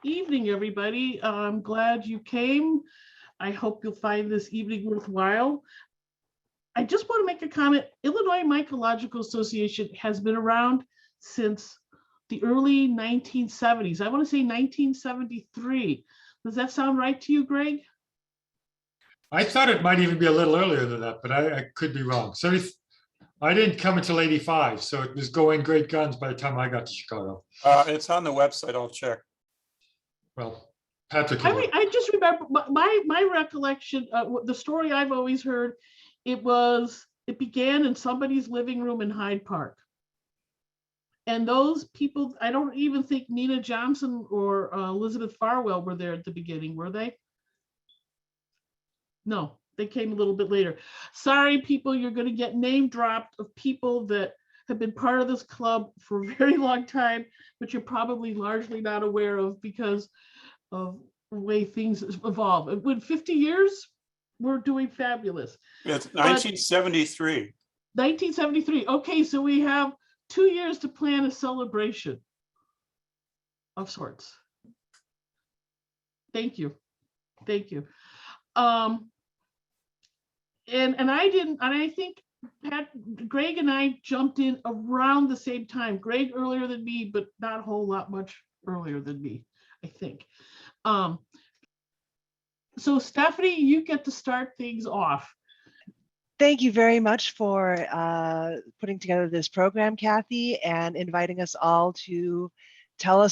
evening, everybody. I'm glad you came. I hope you'll find this evening worthwhile. I just want to make a comment. Illinois Mycological Association has been around since the early 1970s. I want to say 1973. Does that sound right to you, Greg? I thought it might even be a little earlier than that, but I could be wrong. So I didn't come until 85, so it was going great guns by the time I got to Chicago. It's on the website. I'll check. Well, Patrick. I just remember my recollection, the story I've always heard, it began in somebody's living room in Hyde Park. And those people, I don't even think Nina Johnson or Elizabeth Farwell were there at the beginning, were they? No, they came a little bit later. Sorry, people, you're going to get name dropped of people that have been part of this club for a very long time, but you're probably largely not aware of because of the way things evolve. When 50 years, we're doing fabulous. It's 1973. 1973. Okay, so we have 2 years to plan a celebration of sorts. Thank you. Thank you. And I think Greg and I jumped in around the same time. Greg earlier than me, but not a whole lot much earlier than me, I think. So Stephanie, you get to start things off. Thank you very much for putting together this program, Kathy, and inviting us all to tell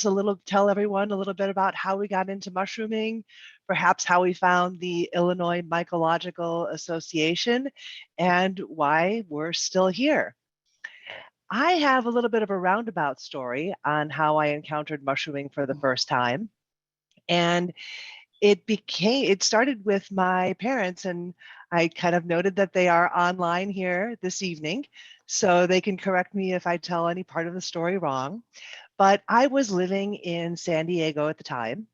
everyone a little bit about how we got into mushrooming, perhaps how we found the Illinois Mycological Association, and why we're still here. I have a little bit of a roundabout story on how I encountered mushrooming for the first time. And it started with my parents, and I kind of noted that they are online here this evening, so they can correct me if I tell any part of the story wrong. But I was living in San Diego at the time,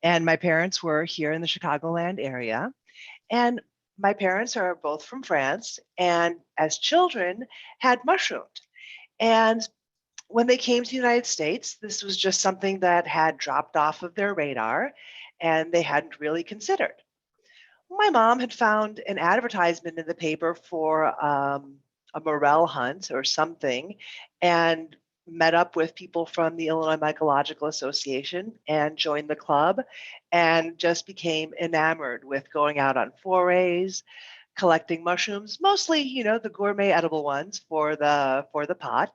and my parents were here in the Chicagoland area. And my parents are both from France, and as children had mushroomed. And when they came to the United States, this was just something that had dropped off of their radar, and they hadn't really considered. My mom had found an advertisement in the paper for a morel hunt or something, and met up with people from the Illinois Mycological Association and joined the club, and just became enamored with going out on forays, collecting mushrooms, mostly, the gourmet edible ones for the pot.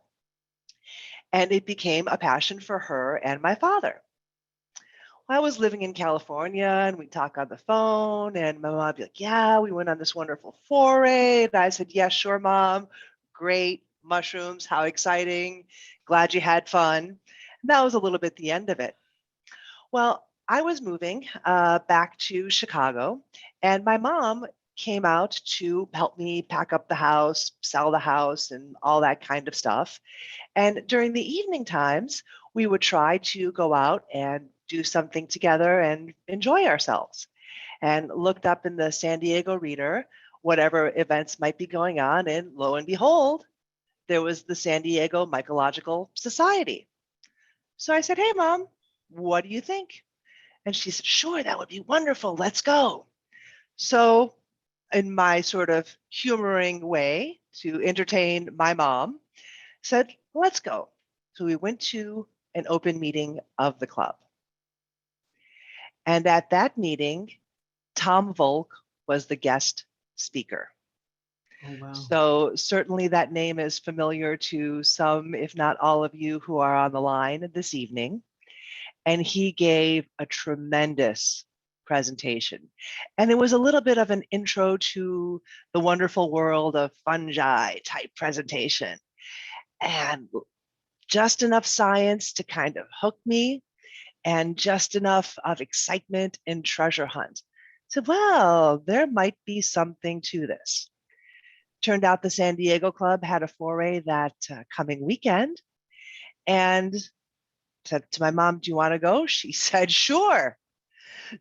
And it became a passion for her and my father. I was living in California, and we'd talk on the phone, and my mom would be like, yeah, we went on this wonderful foray. And I said, yeah, sure, Mom. Great. Mushrooms. How exciting. Glad you had fun. And that was a little bit the end of it. Well, I was moving back to Chicago, and my mom came out to help me pack up the house, sell the house, and all that kind of stuff. And during the evening times, we would try to go out and do something together and enjoy ourselves. And looked up in the San Diego Reader, whatever events might be going on, and lo and behold, there was the San Diego Mycological Society. So I said, hey, Mom, what do you think? And she said, sure, that would be wonderful. Let's go. So in my sort of humoring way to entertain my mom, said, let's go. So we went to an open meeting of the club. And at that meeting, Tom Volk was the guest speaker. Oh, wow. So certainly that name is familiar to some, if not all of you who are on the line this evening. And he gave a tremendous presentation. And it was a little bit of an intro to the wonderful world of fungi type presentation. And just enough science to kind of hook me, and just enough of excitement and treasure hunt. So, well, there might be something to this. Turned out the San Diego Club had a foray that coming weekend, and said to my mom, do you want to go? She said, sure.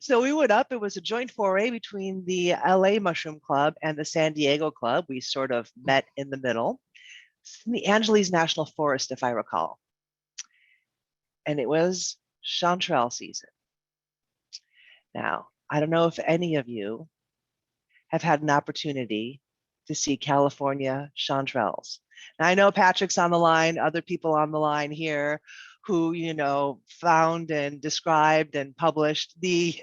So we went up. It was a joint foray between the LA Mushroom Club and the San Diego Club. We sort of met in the middle. It's in the Angeles National Forest, if I recall. And it was chanterelle season. Now, I don't know if any of you have had an opportunity to see California chanterelles. Now, I know Patrick's on the line, other people on the line here who, found and described and published the,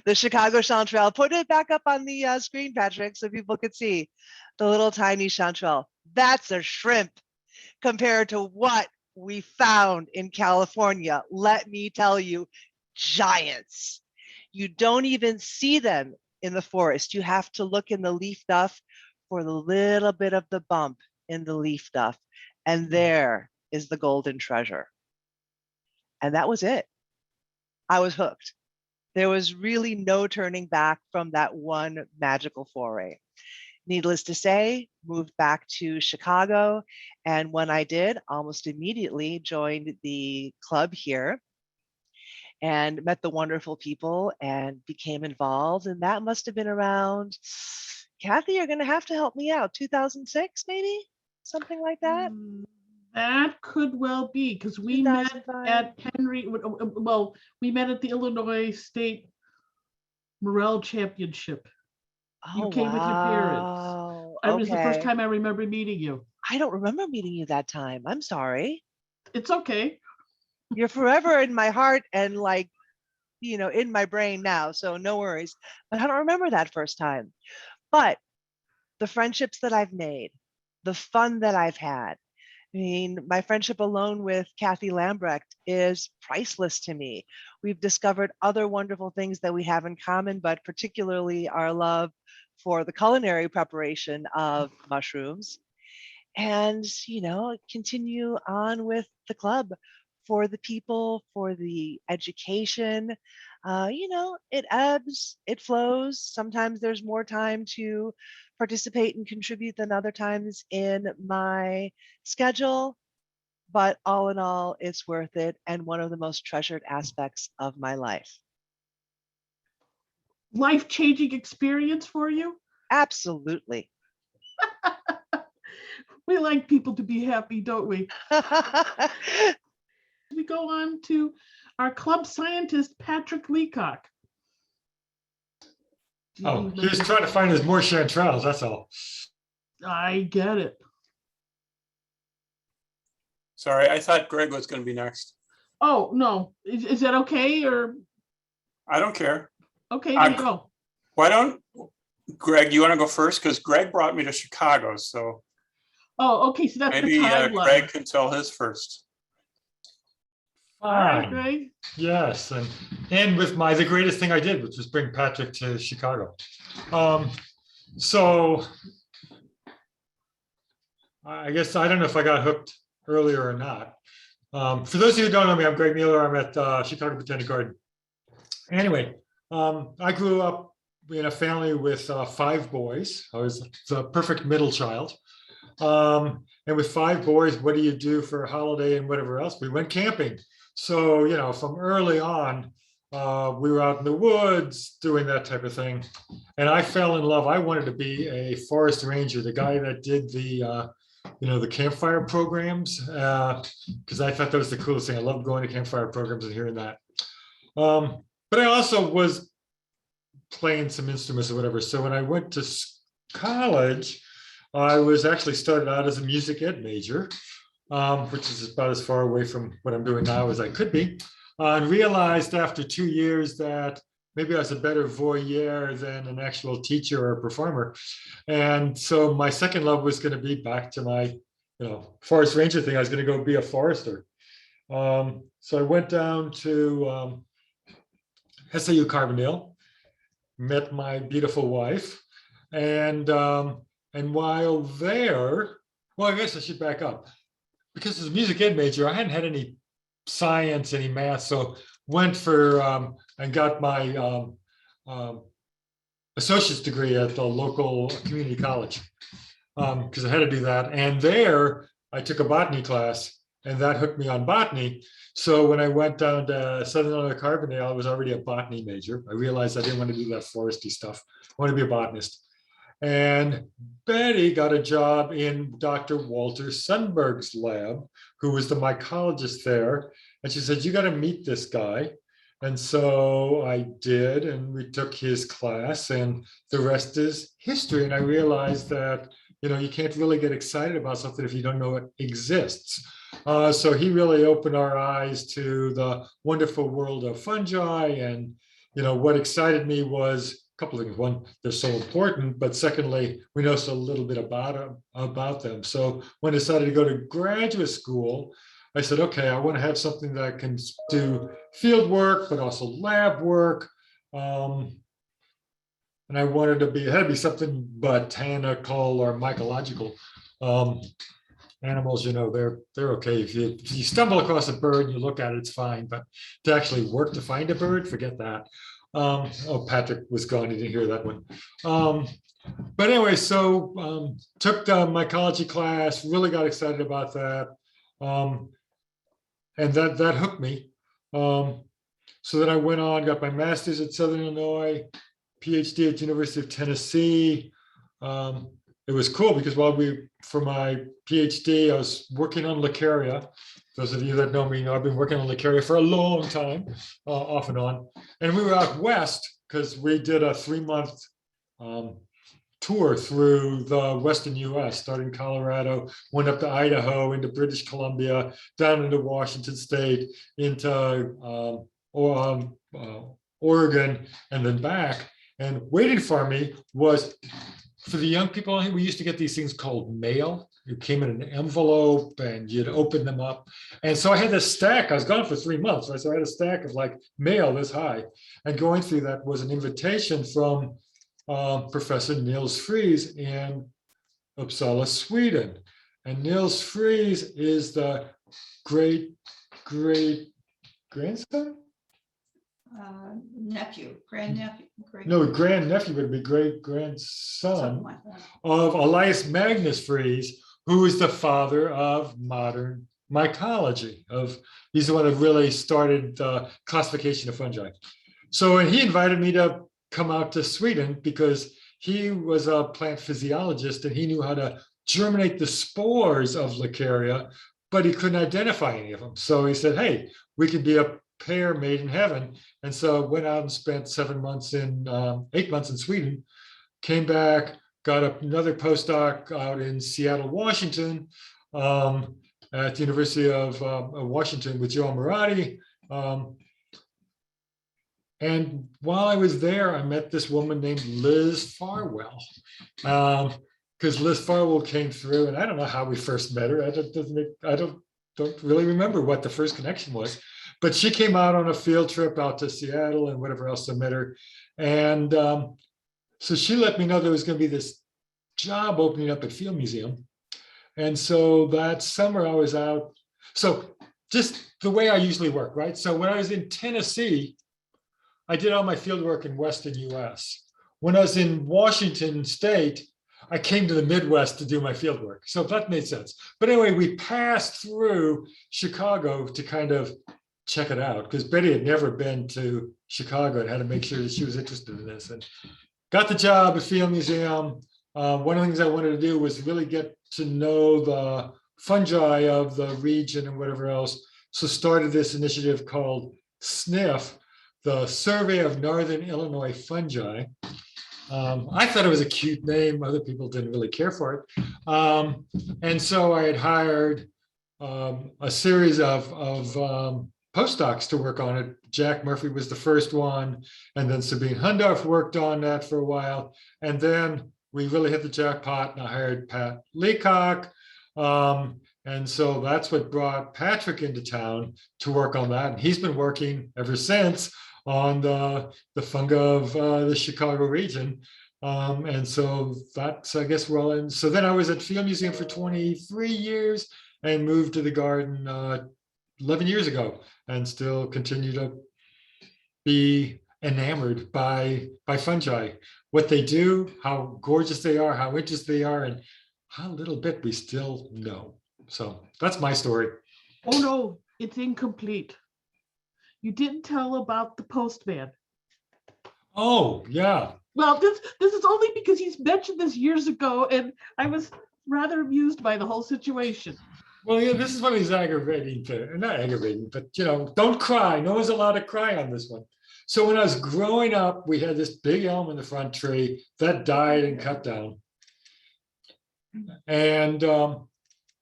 the Chicago chanterelle. Put it back up on the screen, Patrick, so people could see the little tiny chanterelle. That's a shrimp compared to what we found in California. Let me tell you, giants. You don't even see them in the forest. You have to look in the leaf duff for the little bit of the bump in the leaf duff. And there is the golden treasure. And that was it. I was hooked. There was really no turning back from that one magical foray. Needless to say, moved back to Chicago. And when I did, almost immediately joined the club here and met the wonderful people and became involved. And that must have been around, Kathy, you're going to have to help me out, 2006, maybe? Something like that? That could well be, because we met 2005. at we met at the Illinois State Morel Championship. You came with your parents. Wow. It was the first Okay. time I remember meeting you. I don't remember meeting you that time. I'm sorry. It's okay. You're forever in my heart and in my brain now. So no worries. But I don't remember that first time. But the friendships that I've made, the fun that I've had. I mean, my friendship alone with Kathy Lambrecht is priceless to me. We've discovered other wonderful things that we have in common, but particularly our love for the culinary preparation of mushrooms. And, continue on with the club for the people, for the education. It ebbs, it flows. Sometimes there's more time to participate and contribute than other times in my schedule. But all in all, it's worth it and one of the most treasured aspects of my life. Life-changing experience for you. Absolutely. We like people to be happy, don't we? We go on to our club scientist, Patrick Leacock. Oh, he was trying to find us more chanterelles, that's all. I get it. Sorry, I thought Greg was going to be next. Oh, no. Is that okay? Or I don't care. okay, there you go. Why don't, Greg, you want to go first? Because Greg brought me to Chicago, so Oh, okay. So that's maybe the timeline. Greg can tell his first. All right, Fine. Greg. Yes, and with the greatest thing I did, which was bring Patrick to Chicago. So I guess I don't know if I got hooked earlier or not. For those of you who don't know me, I'm Greg Mueller. I'm at Chicago Botanic Garden. Anyway, I grew up in a family with 5 boys. I was the perfect middle child. And with 5 boys, what do you do for a holiday and whatever else? We went camping. So, from early on, we were out in the woods doing that type of thing. And I fell in love. I wanted to be a forest ranger, the guy that did the campfire programs, because I thought that was the coolest thing. I loved going to campfire programs and hearing that. But I also was playing some instruments or whatever. So when I went to college, I was actually started out as a music ed major, which is about as far away from what I'm doing now as I could be, and realized after 2 years that maybe I was a better voyeur than an actual teacher or performer. And so my second love was going to be back to my, forest ranger thing. I was going to go be a forester. So I went down to SAU Carbondale, met my beautiful wife, and while there, well, I guess I should back up. Because as a music ed major, I hadn't had any science, any math, so went for and got my associate's degree at the local community college because I had to do that. And there, I took a botany class, and that hooked me on botany. So when I went down to Southern Illinois Carbondale, I was already a botany major. I realized I didn't want to do that foresty stuff. I wanted to be a botanist. And Betty got a job in Dr. Walter Sundberg's lab, who was the mycologist there. And she said, you got to meet this guy. And so I did, and we took his class, and the rest is history. And I realized that, you can't really get excited about something if you don't know it exists. So he really opened our eyes to the wonderful world of fungi. And, what excited me was a couple of things. One, they're so important, but secondly, we know so little bit about them. So when I decided to go to graduate school, I said, okay, I want to have something that I can do field work, but also lab work. And I wanted to be, it had to be something botanical or mycological. Animals, they're okay. If you stumble across a bird and you look at it, it's fine. But to actually work to find a bird, forget that. Oh, Patrick was gone. He didn't hear that one. But anyway, so took the mycology class, really got excited about that. And that hooked me. So then I went on, got my master's at Southern Illinois, PhD at University of Tennessee. It was cool because for my PhD, I was working on Lecaria. Those of you that know me know I've been working on Lecaria for a long time, off and on. And we were out west because we did a 3-month tour through the Western US, starting Colorado, went up to Idaho, into British Columbia, down into Washington State, into Oregon, and then back. And waiting for me was, for the young people, we used to get these things called mail. It came in an envelope and you'd open them up. And so I had this stack. I was gone for 3 months, right? So I had a stack of like mail this high. And going through that was an invitation from Professor Niels Fries in Uppsala, Sweden. And Niels Fries is the great grandson? Grandnephew. No, grandnephew would be great grandson Something like that. of Elias Magnus Fries, who is the father of modern mycology. He's the one that really started the classification of fungi. So, and he invited me to come out to Sweden because he was a plant physiologist and he knew how to germinate the spores of Lecaria, but he couldn't identify any of them. So he said, hey, we could be a pair made in heaven. And so went out and spent 8 months in Sweden, came back, got another postdoc out in Seattle, Washington, at the University of Washington with Joe Maratti. And while I was there, I met this woman named Liz Farwell, because Liz Farwell came through, and I don't know how we first met her. I don't really remember what the first connection was, but she came out on a field trip out to Seattle and whatever else I met her. And so she let me know there was going to be this job opening up at Field Museum. And so that summer I was out. So just the way I usually work, right? So when I was in Tennessee, I did all my field work in Western US. When I was in Washington State, I came to the Midwest to do my field work. So that made sense. But anyway, we passed through Chicago to kind of check it out because Betty had never been to Chicago and had to make sure that she was interested in this. And got the job at Field Museum. One of the things I wanted to do was really get to know the fungi of the region and whatever else. So started this initiative called SNIF, the Survey of Northern Illinois Fungi. I thought it was a cute name. Other people didn't really care for it. And so I had hired a series of postdocs to work on it. Jack Murphy was the first one. And then Sabine Hundorf worked on that for a while. And then we really hit the jackpot and I hired Pat Leacock. And so that's what brought Patrick into town to work on that. And he's been working ever since on the fungi of the Chicago region. And so that's, I guess, well, and so then I was at Field Museum for 23 years and moved to the garden 11 years ago and still continue to be enamored by fungi, what they do, how gorgeous they are, how interesting they are, and how little bit we still know. So that's my story. Oh no, it's incomplete. You didn't tell about the postman. Oh, yeah. Well, this is only because he's mentioned this years ago, and I was rather amused by the whole situation. Well, yeah, this is one of these aggravating, not aggravating, but don't cry. No one's allowed to cry on this one. So when I was growing up, we had this big elm in the front tree that died and cut down. And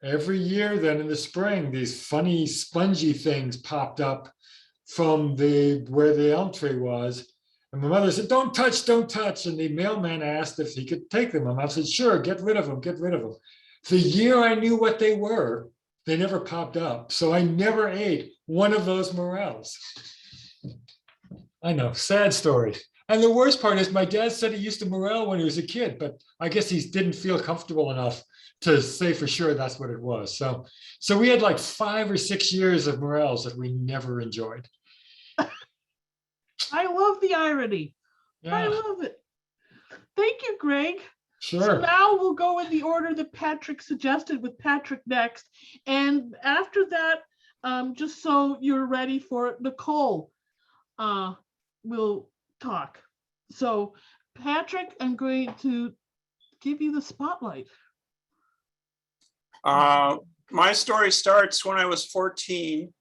every year then in the spring, these funny spongy things popped up from where the elm tree was. And my mother said, don't touch, don't touch. And the mailman asked if he could take them. And I said, sure, get rid of them, get rid of them. The year I knew what they were, they never popped up. So I never ate one of those morels. I know, sad story. And the worst part is my dad said he used to morel when he was a kid, but I guess he didn't feel comfortable enough to say for sure that's what it was. So we had like 5 or 6 years of morels that we never enjoyed. I love the irony. I Yeah, love it. Thank you, Greg. So sure. now we'll go in the order that Patrick suggested, with Patrick next. And after that, just so you're ready for it, Nicole will talk. So Patrick, I'm going to give you the spotlight. My story starts when I was 14.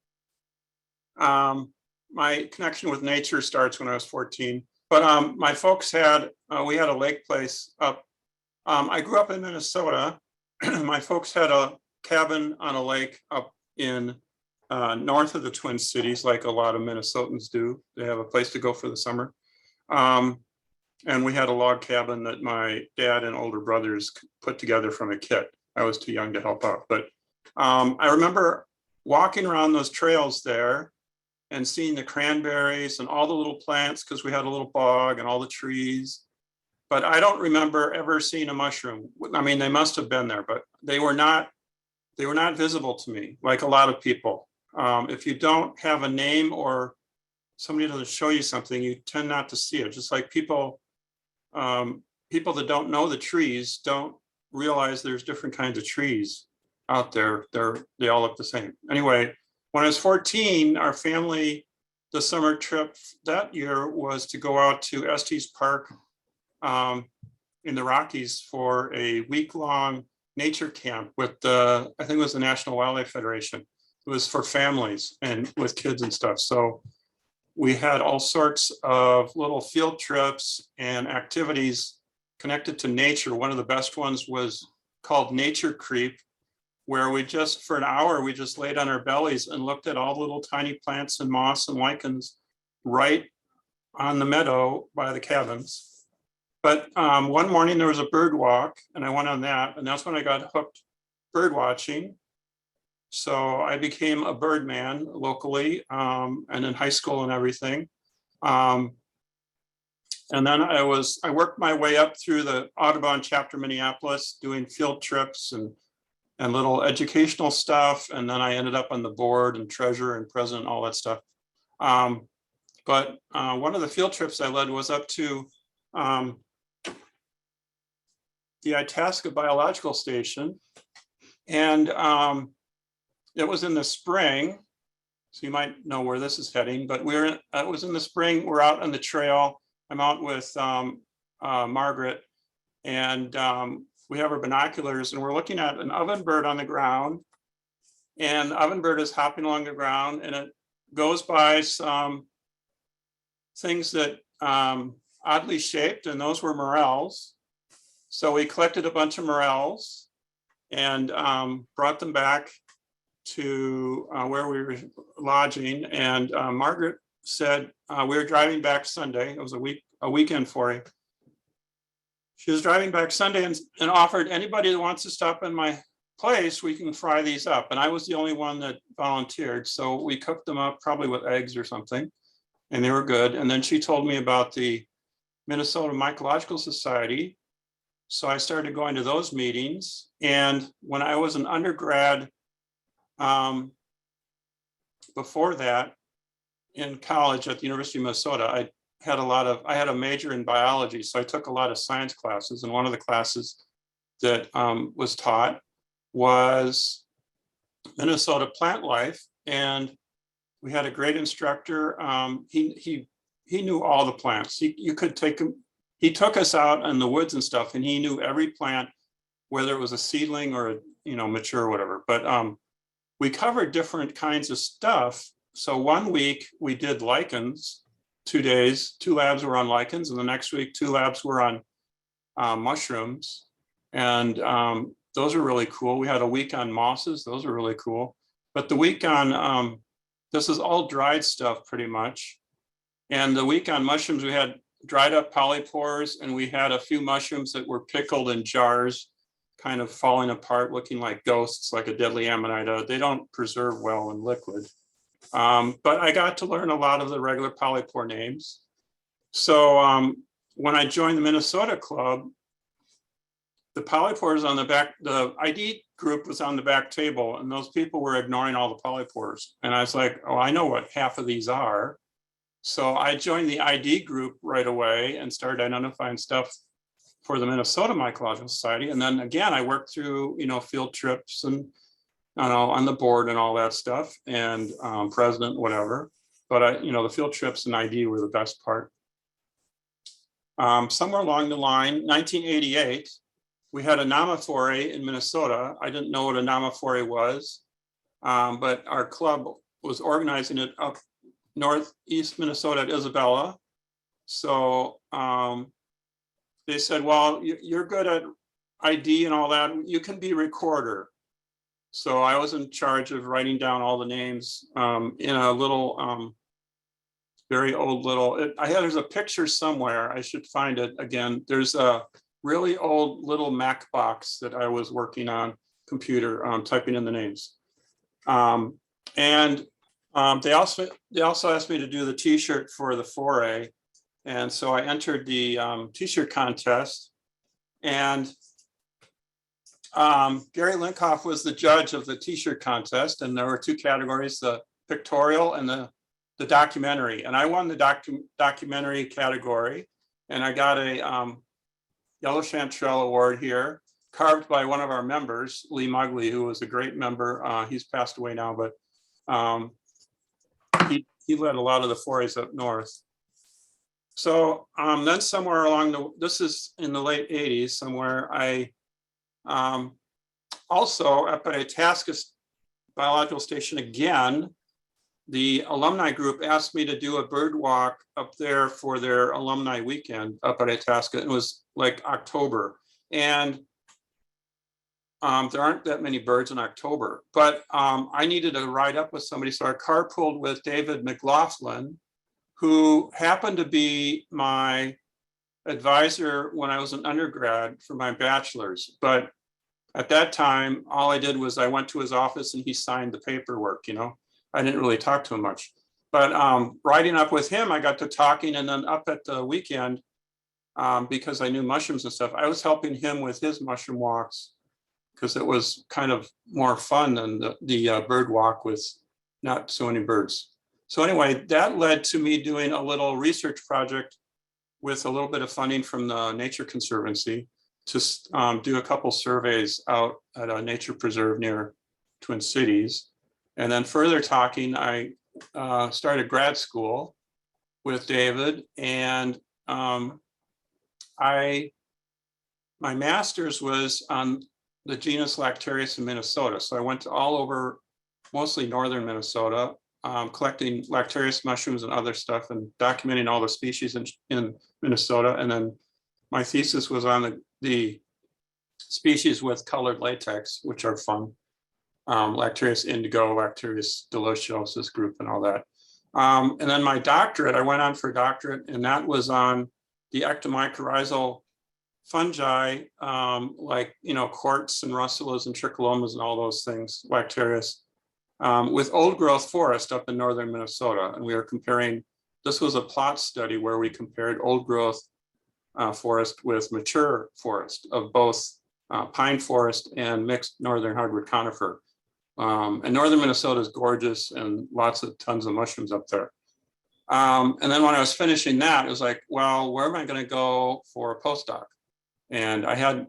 My connection with nature starts when I was 14. But my folks we had a lake place up. I grew up in Minnesota. My folks had a cabin on a lake up in north of the Twin Cities, like a lot of Minnesotans do. They have a place to go for the summer. And we had a log cabin that my dad and older brothers put together from a kit. I was too young to help out. But I remember walking around those trails there and seeing the cranberries and all the little plants, because we had a little bog and all the trees. But I don't remember ever seeing a mushroom. I mean, they must have been there, but they were not visible to me, like a lot of people. If you don't have a name or somebody doesn't show you something, you tend not to see it. Just like people that don't know the trees don't realize there's different kinds of trees out there. They all look the same. Anyway, when I was 14, our family, the summer trip that year was to go out to Estes Park in the Rockies for a week-long nature camp with I think it was the National Wildlife Federation. It was for families and with kids and stuff. So we had all sorts of little field trips and activities connected to nature. One of the best ones was called Nature Creep, where for an hour, we just laid on our bellies and looked at all the little tiny plants and moss and lichens right on the meadow by the cabins. But one morning there was a bird walk and I went on that, and that's when I got hooked bird watching. So I became a bird man locally and in high school and everything. And then I worked my way up through the Audubon chapter Minneapolis, doing field trips and little educational stuff. And then I ended up on the board and treasurer and president, all that stuff. But one of the field trips I led was up to the Itasca Biological Station. And it was in the spring. So you might know where this is heading, but it was in the spring. We're out on the trail. I'm out with Margaret, and we have our binoculars, and we're looking at an ovenbird on the ground. And the ovenbird is hopping along the ground, and it goes by some things that oddly shaped, and those were morels. So we collected a bunch of morels and brought them back to where we were lodging. And Margaret said, we were driving back Sunday. It was a weekend for you. She was driving back Sunday and offered anybody that wants to stop in my place, we can fry these up. And I was the only one that volunteered. So we cooked them up probably with eggs or something, and they were good. And then she told me about the Minnesota Mycological Society. So I started going to those meetings. And when I was an undergrad, before that, in college at the University of Minnesota, I had a major in biology. So I took a lot of science classes. And one of the classes that was taught was Minnesota plant life. And we had a great instructor. He knew all the plants. You could take him. He took us out in the woods and stuff, and he knew every plant, whether it was a seedling or mature or whatever. But we covered different kinds of stuff. So one week we did lichens, 2 days, 2 labs were on lichens, and the next week 2 labs were on mushrooms. And those are really cool. We had a week on mosses, those are really cool. But the week on, this is all dried stuff pretty much. And the week on mushrooms, we had dried up polypores, and we had a few mushrooms that were pickled in jars, kind of falling apart, looking like ghosts, like a deadly amanita. They don't preserve well in liquid. But I got to learn a lot of the regular polypore names. So when I joined the Minnesota club, the polypores on the back, the ID group was on the back table, and those people were ignoring all the polypores. And I was like, oh, I know what half of these are. So I joined the ID group right away and started identifying stuff for the Minnesota Mycological Society. And then again, I worked through, field trips and on the board and all that stuff, and president, whatever. But the field trips and ID were the best part. Somewhere along the line, 1988, we had a Namaphore in Minnesota. I didn't know what a Namaphore was, but our club was organizing it up northeast Minnesota at Isabella. So they said, well, you're good at ID and all that, you can be recorder. So I was in charge of writing down all the names in a little, very old little, there's a picture somewhere, I should find it again. There's a really old little Mac box that I was working on computer, typing in the names. They also asked me to do the t-shirt for the foray. And so I entered the t-shirt contest, and Gary Linkoff was the judge of the t-shirt contest, and there were 2 categories, the pictorial and the documentary. And I won the documentary category, and I got a Yellow Chanterelle Award here, carved by one of our members, Lee Mugley, who was a great member. He's passed away now, but he led a lot of the forays up north. So then somewhere along this is in the late 80s, somewhere, I also up at Itasca Biological Station again, the alumni group asked me to do a bird walk up there for their alumni weekend up at Itasca. It was like October, and there aren't that many birds in October, but I needed to ride up with somebody. So I carpooled with David McLaughlin, who happened to be my advisor when I was an undergrad for my bachelor's. But at that time, all I did was I went to his office and he signed the paperwork, I didn't really talk to him much. But riding up with him, I got to talking, and then up at the weekend, because I knew mushrooms and stuff, I was helping him with his mushroom walks, because it was kind of more fun than the bird walk with not so many birds. So anyway, that led to me doing a little research project with a little bit of funding from the Nature Conservancy to do a couple surveys out at a nature preserve near Twin Cities. And then further talking, I started grad school with David, and my master's was on the genus Lactarius in Minnesota. So I went to all over, mostly northern Minnesota, collecting Lactarius mushrooms and other stuff and documenting all the species in Minnesota. And then my thesis was on the species with colored latex, which are fun. Lactarius indigo, Lactarius deliciosus group, and all that. And then my doctorate, I went on for a doctorate, and that was on the ectomycorrhizal fungi, like, quartz and russulas and tricholomas and all those things, Lactarius, with old growth forest up in northern Minnesota. And we were comparing, this was a plot study where we compared old growth forest with mature forest of both pine forest and mixed northern hardwood conifer. And northern Minnesota is gorgeous and tons of mushrooms up there. And then when I was finishing that, it was like, well, where am I going to go for a postdoc? And I had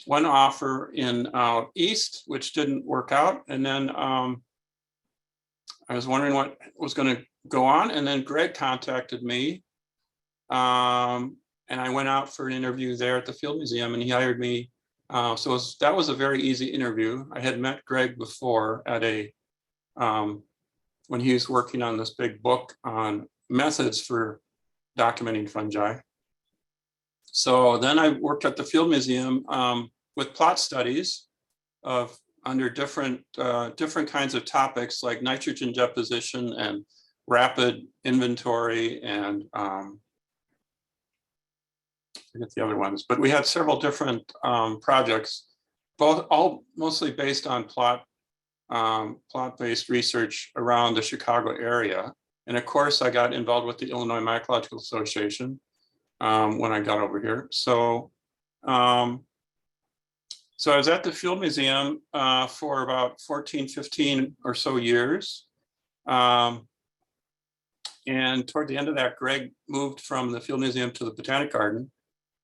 one offer in East, which didn't work out. And then I was wondering what was going to go on. And then Greg contacted me. And I went out for an interview there at the Field Museum, and he hired me That was a very easy interview. I had met Greg before at when he was working on this big book on methods for documenting fungi. So then I worked at the Field Museum with plot studies under different kinds of topics like nitrogen deposition and rapid inventory and I forget the other ones, but we had several different projects, all mostly based on plot-based research around the Chicago area. And of course, I got involved with the Illinois Mycological Association when I got over here. So I was at the Field Museum for about 14, 15 or so years. And toward the end of that, Greg moved from the Field Museum to the Botanic Garden.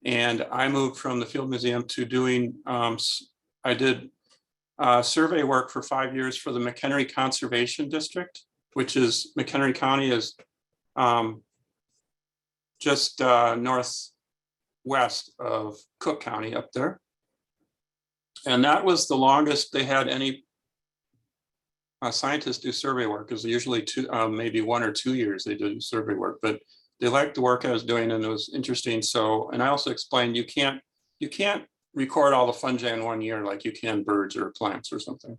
And I moved from the Field Museum to doing, I did survey work for 5 years for the McHenry Conservation District, which is, McHenry County is just northwest of Cook County up there. And that was the longest they had any scientists do survey work, because usually maybe 1 or 2 years they do survey work, but they liked the work I was doing and it was interesting. So, and I also explained you can't record all the fungi in 1 year like you can birds or plants or something.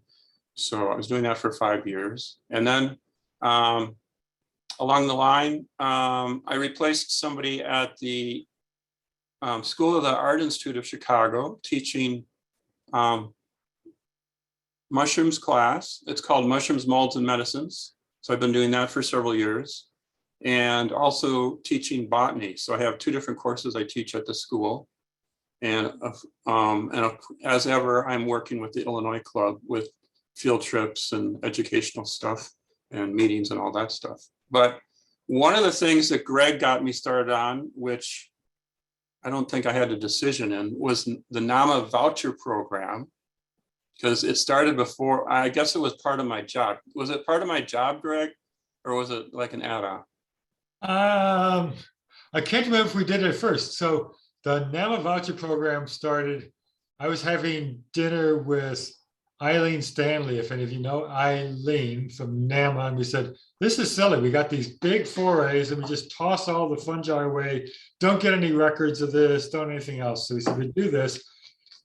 So I was doing that for 5 years. And then along the line, I replaced somebody at the School of the Art Institute of Chicago teaching mushrooms class. It's called Mushrooms, Molds, and Medicines. So I've been doing that for several years, and also teaching botany. So I have 2 different courses I teach at the school. And as ever, I'm working with the Illinois Club with field trips and educational stuff and meetings and all that stuff. But one of the things that Greg got me started on, which I don't think I had a decision in, was the NAMA voucher program, because it started before, I guess it was part of my job. Was it part of my job, Greg? Or was it like an add-on? I can't remember if we did it first. So the NAMA voucher program started, I was having dinner with Eileen Stanley, if any of you know Eileen from NAMA, and we said, this is silly. We got these big forays and we just toss all the fungi away. Don't get any records of this, don't anything else. So we said, we do this.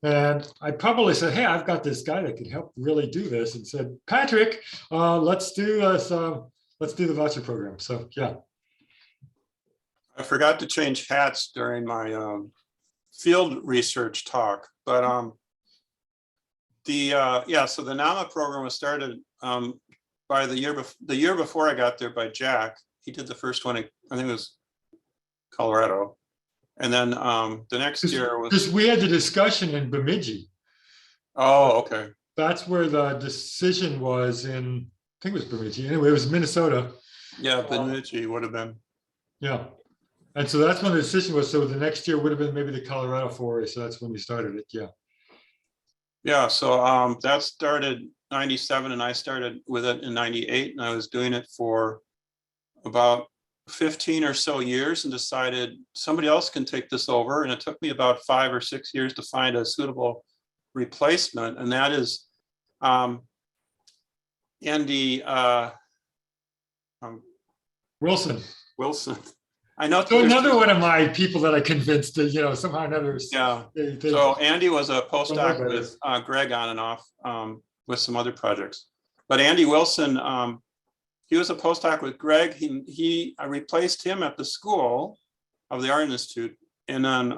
And I probably said, hey, I've got this guy that could help really do this, and said, Patrick, let's do this. Let's do the voucher program. So yeah. I forgot to change hats during my field research talk, but so the NAMA program was started by the year before I got there by Jack. He did the first one, I think it was Colorado. And then the next year was, because we had the discussion in Bemidji. Oh, okay. That's where the decision was in, I think it was Bemidji. Anyway, it was Minnesota. Yeah, Bemidji would have been. Yeah. And so that's when the decision was. So the next year would have been maybe the Colorado foray. So that's when we started it. Yeah. Yeah. So that started 97 and I started with it in 98, and I was doing it for about 15 or so years and decided somebody else can take this over. And it took me about 5 or 6 years to find a suitable replacement. And that is Andy Wilson. I know. So another one of my people that I convinced to, somehow or another. Yeah. So Andy was a postdoc with Greg on and off with some other projects. But Andy Wilson, he was a postdoc with Greg. I replaced him at the School of the Art Institute. And then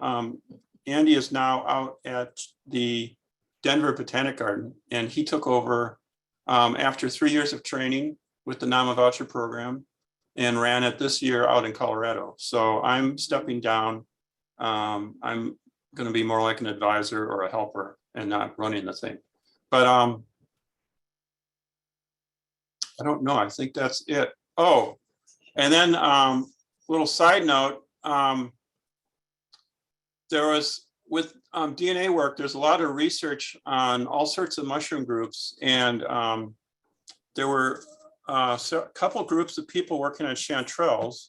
Andy is now out at the Denver Botanic Garden. And he took over after 3 years of training with the NAMA voucher program and ran it this year out in Colorado. So I'm stepping down. I'm going to be more like an advisor or a helper and not running the thing. But I don't know. I think that's it. Oh, and then little side note, there was with DNA work, there's a lot of research on all sorts of mushroom groups. And there were a couple groups of people working on chanterelles.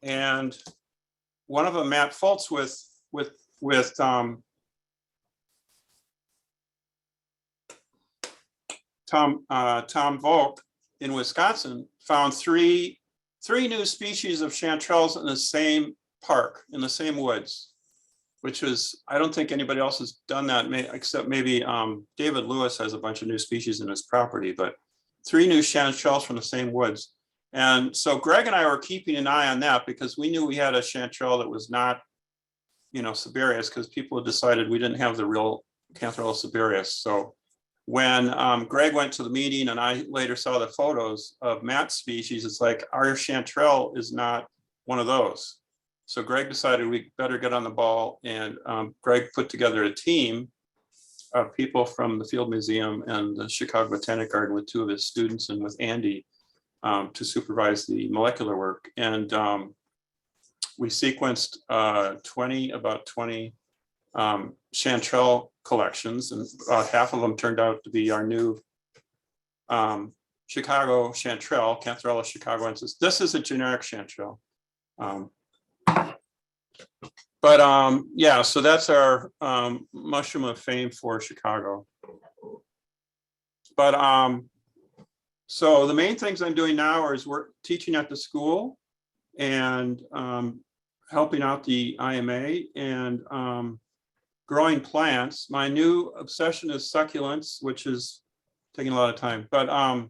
And one of them, Matt Fultz with Tom Volk in Wisconsin found three new species of chanterelles in the same park, in the same woods, which was, I don't think anybody else has done that, except maybe David Lewis has a bunch of new species in his property, but 3 new chanterelles from the same woods. And so Greg and I were keeping an eye on that because we knew we had a chanterelle that was not, Siberius, because people had decided we didn't have the real Cantharellus siberius. So when Greg went to the meeting and I later saw the photos of Matt's species, it's like our chanterelle is not one of those. So Greg decided we better get on the ball, and Greg put together a team of people from the Field Museum and the Chicago Botanic Garden with 2 of his students and with Andy to supervise the molecular work. And we sequenced about 20 chanterelle collections, and about half of them turned out to be our new Chicago chanterelle, Cantharellus chicagoensis. This is a generic chanterelle. Yeah, so that's our mushroom of fame for Chicago. But so the main things I'm doing now is we're teaching at the school and helping out the IMA and growing plants. My new obsession is succulents, which is taking a lot of time. But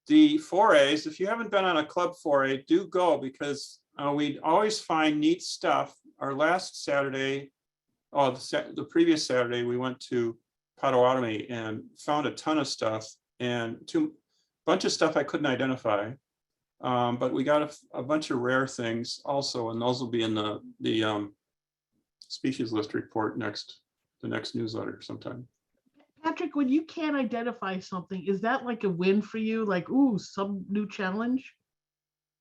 the forays, if you haven't been on a club foray, do go, because we always find neat stuff. Our last Saturday, the previous Saturday, we went to Potawatomi and found a ton of stuff, and a bunch of stuff I couldn't identify. But we got a bunch of rare things also, and those will be in the species list report the next newsletter sometime. Patrick, when you can't identify something, is that like a win for you? Like, ooh, some new challenge?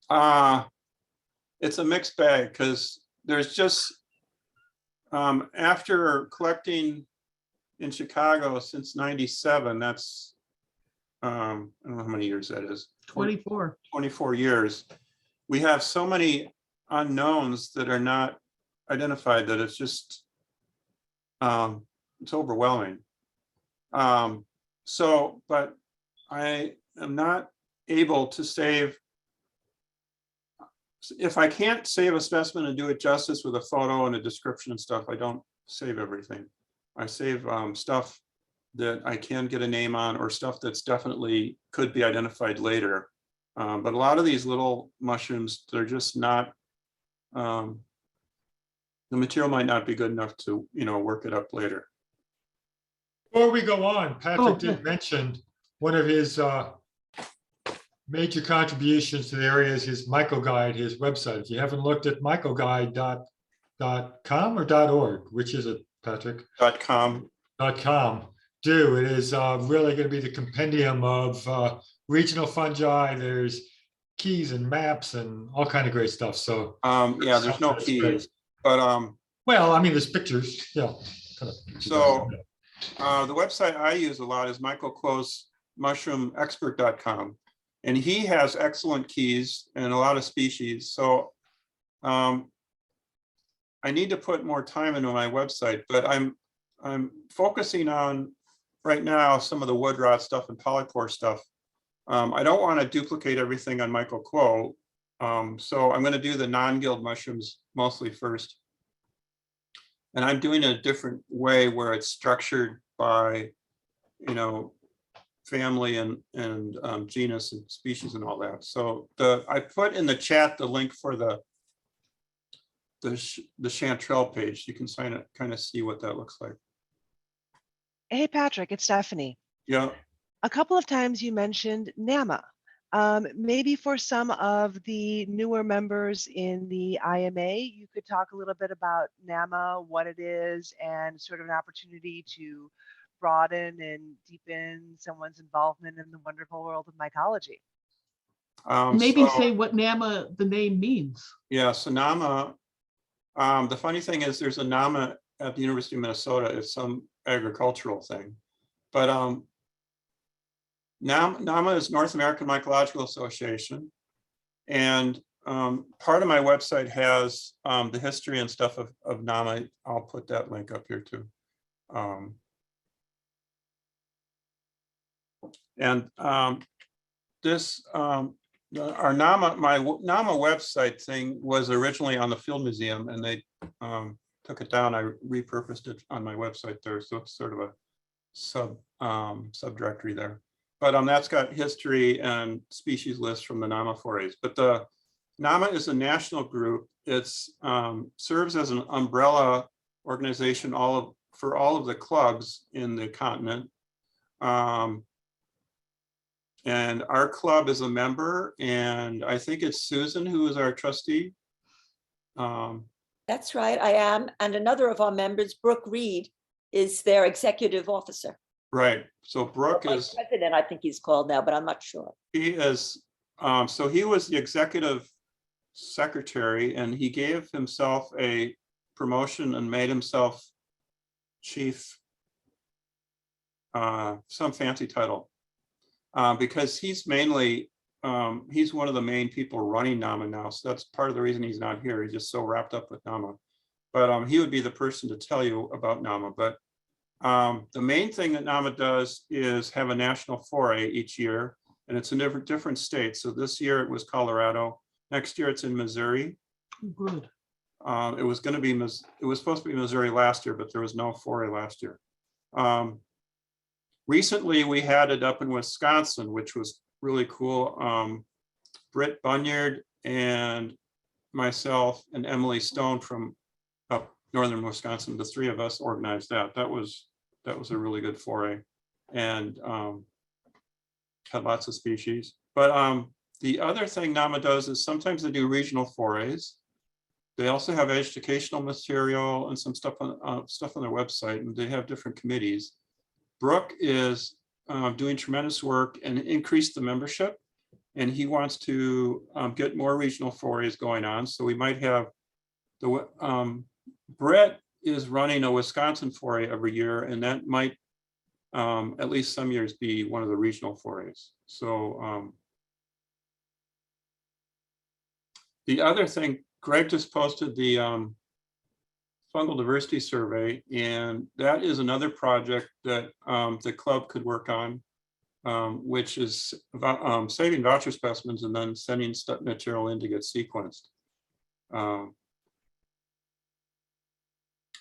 It's a mixed bag, because there's just, after collecting in Chicago since '97, that's, I don't know how many years that is. 24. 24 years. We have so many unknowns that are not identified that it's just, it's overwhelming. But I am not able to save, if I can't save a specimen and do it justice with a photo and a description and stuff, I don't save everything. I save stuff that I can get a name on, or stuff that's definitely could be identified later. But a lot of these little mushrooms, they're just not, the material might not be good enough to, work it up later. Before we go on, Patrick yeah. did mention one of his major contributions to the area is his MycoGuide, his website. If you haven't looked at mycoguide.com or .org, which is it, Patrick? .com. Do. It is really going to be the compendium of regional fungi. There's keys and maps and all kind of great stuff. So yeah, there's no keys, but well, I mean, there's pictures. Yeah. So the website I use a lot is Michael Close mushroomexpert.com, and he has excellent keys and a lot of species. So I need to put more time into my website, but I'm focusing on right now some of the wood rot stuff and polypore stuff. I don't want to duplicate everything on Michael Quo. So I'm going to do the non-guild mushrooms mostly first. And I'm doing it a different way where it's structured by, family and genus and species and all that. So I put in the chat the link for the chanterelle page. You can kind of see what that looks like. Hey, Patrick, it's Stephanie. Yeah. A couple of times you mentioned NAMA. Maybe for some of the newer members in the IMA, you could talk a little bit about NAMA, what it is, and sort of an opportunity to broaden and deepen someone's involvement in the wonderful world of mycology. Maybe say what NAMA, the name, means. Yeah, so NAMA, the funny thing is there's a NAMA at the University of Minnesota. It's some agricultural thing, but NAMA is North American Mycological Association, and part of my website has the history and stuff of NAMA. I'll put that link up here too. And this, our NAMA, my NAMA website thing was originally on the Field Museum, and they took it down. I repurposed it on my website there, so it's sort of a subdirectory there. But that's got history and species lists from the NAMA forays. But the NAMA is a national group. It's serves as an umbrella organization for all of the clubs in the continent. And our club is a member, and I think it's Susan who is our trustee. That's right, I am. And another of our members, Brooke Reed, is their executive officer. Right. So Brooke Vice is president, I think he's called now, but I'm not sure. he is so he was the executive secretary, and he gave himself a promotion and made himself chief, some fancy title, because he's mainly he's one of the main people running NAMA now. So that's part of the reason he's not here. He's just so wrapped up with NAMA. But he would be the person to tell you about NAMA. But the main thing that NAMA does is have a national foray each year, and it's in different states. So this year it was Colorado. Next year it's in Missouri. Good. It was supposed to be Missouri last year, but there was no foray last year. Recently we had it up in Wisconsin, which was really cool. Britt Bunyard and myself and Emily Stone from up northern Wisconsin, the three of us organized that. That was a really good foray, and had lots of species. But the other thing NAMA does is sometimes they do regional forays. They also have educational material and some stuff on their website, and they have different committees. Brooke is doing tremendous work and increase the membership, and he wants to get more regional forays going on. So we might have Brett is running a Wisconsin foray every year, and that might at least some years be one of the regional forays. So the other thing, Greg just posted the fungal diversity survey, and that is another project that the club could work on, which is about saving voucher specimens and then sending material in to get sequenced.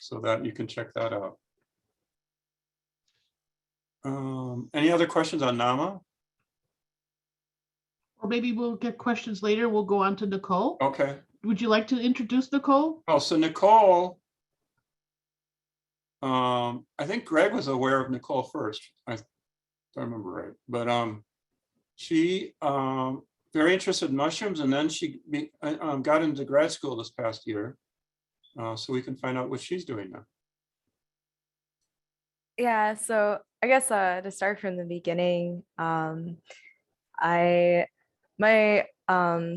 So that you can check that out. Any other questions on NAMA? Or maybe we'll get questions later. We'll go on to Nicole. Okay. Would you like to introduce Nicole? Oh, so Nicole, I think Greg was aware of Nicole first. I don't remember right, but she very interested in mushrooms, and then she got into grad school this past year. So we can find out what she's doing now. Yeah, so I guess to start from the beginning, my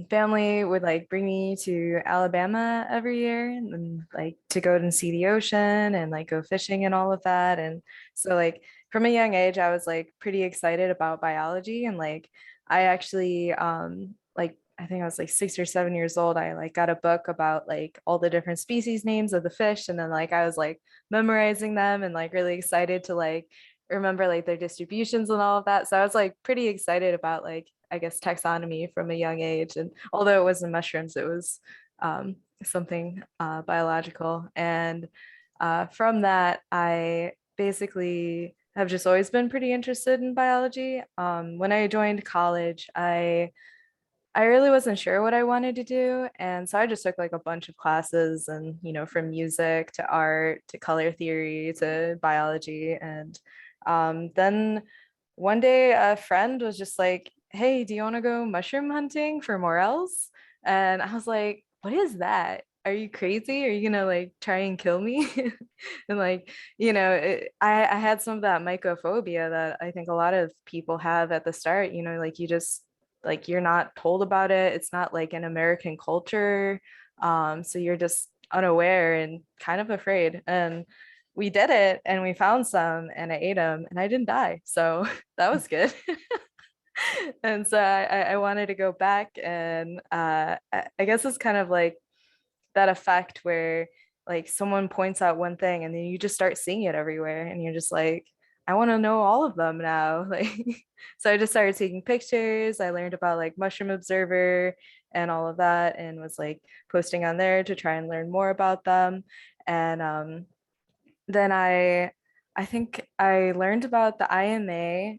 family would like bring me to Alabama every year and like to go and see the ocean and like go fishing and all of that. And so like from a young age, I was like pretty excited about biology, and like I actually like I think I was like 6 or 7 years old. I like got a book about like all the different species names of the fish, and then like I was like memorizing them and like really excited to like remember like their distributions and all of that. So I was like pretty excited about like I guess taxonomy from a young age. And although it wasn't mushrooms, it was something biological. And from that, I basically have just always been pretty interested in biology. When I joined college, I really wasn't sure what I wanted to do. And so I just took like a bunch of classes, and, you know, from music to art to color theory to biology. And then one day a friend was just like, hey, do you want to go mushroom hunting for morels? And I was like, what is that? Are you crazy? Are you gonna like try and kill me? And like, you know, I had some of that mycophobia that I think a lot of people have at the start, you know, like you just like you're not told about it. It's not like an American culture. So you're just unaware and kind of afraid. And we did it, and we found some, and I ate them, and I didn't die. So that was good. And so I wanted to go back, and I guess it's kind of like that effect where like someone points out one thing and then you just start seeing it everywhere, and you're just like, I want to know all of them now. Like, so I just started taking pictures. I learned about like Mushroom Observer and all of that, and was like posting on there to try and learn more about them. And then I think I learned about the IMA,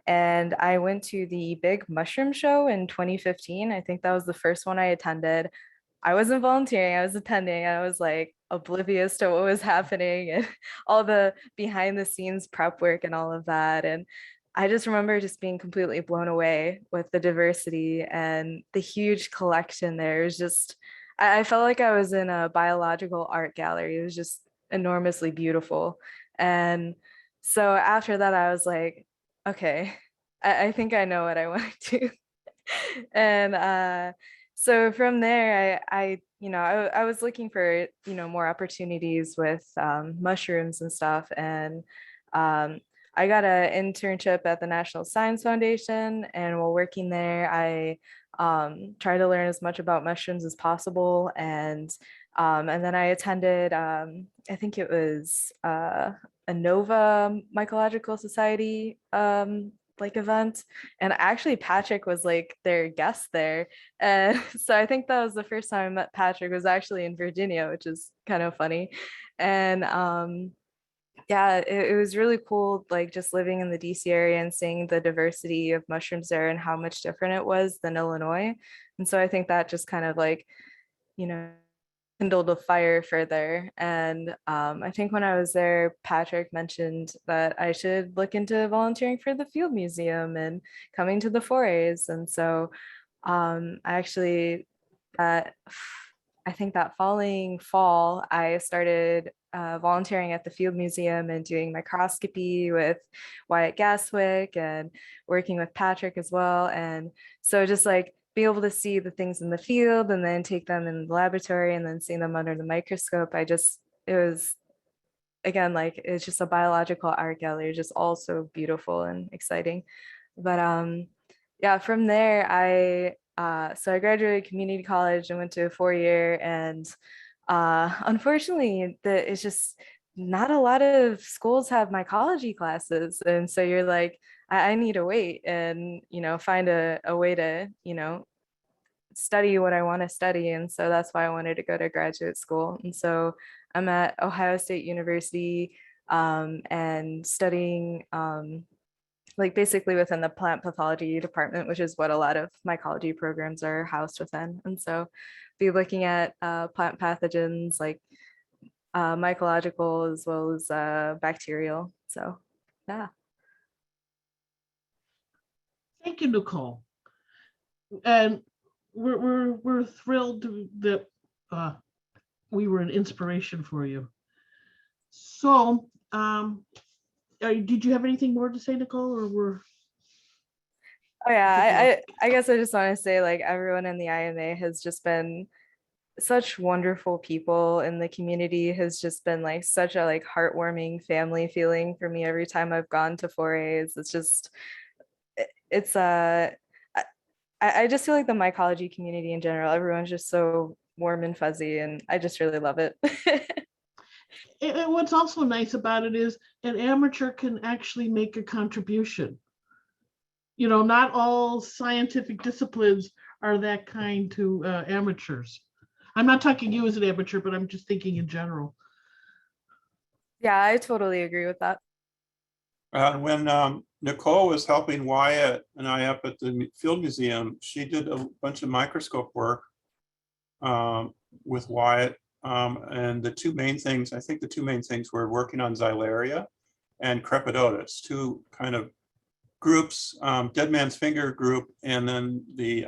and I went to the big mushroom show in 2015. I think that was the first one I attended. I wasn't volunteering, I was attending. I was like oblivious to what was happening and all the behind the scenes prep work and all of that. And I just remember just being completely blown away with the diversity and the huge collection there. It was just, I felt like I was in a biological art gallery. It was just enormously beautiful. And so after that, I was like, okay, I think I know what I want to do. And so from there, I was looking for, more opportunities with mushrooms and stuff. And I got an internship at the National Science Foundation. And while working there, I tried to learn as much about mushrooms as possible. And then I attended, I think it was a Nova Mycological Society like event, and actually Patrick was like their guest there, and so I think that was the first time I met Patrick, was actually in Virginia, which is kind of funny. And yeah, it was really cool, like just living in the DC area and seeing the diversity of mushrooms there and how much different it was than Illinois. And so I think that just kind of like, kindled a fire further. And I think when I was there, Patrick mentioned that I should look into volunteering for the Field Museum and coming to the forays. And so I actually, I think that following fall, I started volunteering at the Field Museum and doing microscopy with Wyatt Gaswick and working with Patrick as well. And so just like be able to see the things in the field and then take them in the laboratory and then seeing them under the microscope. It was, again, like, it's just a biological art gallery, just all so beautiful and exciting. But yeah, from there, so I graduated community college and went to a 4-year, and unfortunately, it's just not a lot of schools have mycology classes. And so you're like, I need to wait and, find a way to, study what I want to study. And so that's why I wanted to go to graduate school. And so I'm at Ohio State University and studying like basically within the plant pathology department, which is what a lot of mycology programs are housed within. And so be looking at plant pathogens like mycological as well as bacterial. So yeah. Thank you, Nicole. And we're thrilled that we were an inspiration for you. So, did you have anything more to say, Nicole, or we're? Oh yeah, I guess I just want to say, like, everyone in the IMA has just been such wonderful people, and the community has just been like such a like heartwarming family feeling for me every time I've gone to forays. It's just, it's I just feel like the mycology community in general, everyone's just so warm and fuzzy, and I just really love it. And what's also nice about it is an amateur can actually make a contribution. Not all scientific disciplines are that kind to amateurs. I'm not talking you as an amateur, but I'm just thinking in general. Yeah, I totally agree with that. When Nicole was helping Wyatt and I up at the Field Museum, she did a bunch of microscope work with Wyatt. And the two main things were working on Xylaria and Crepidotus, two kind of groups, dead man's finger group, and then the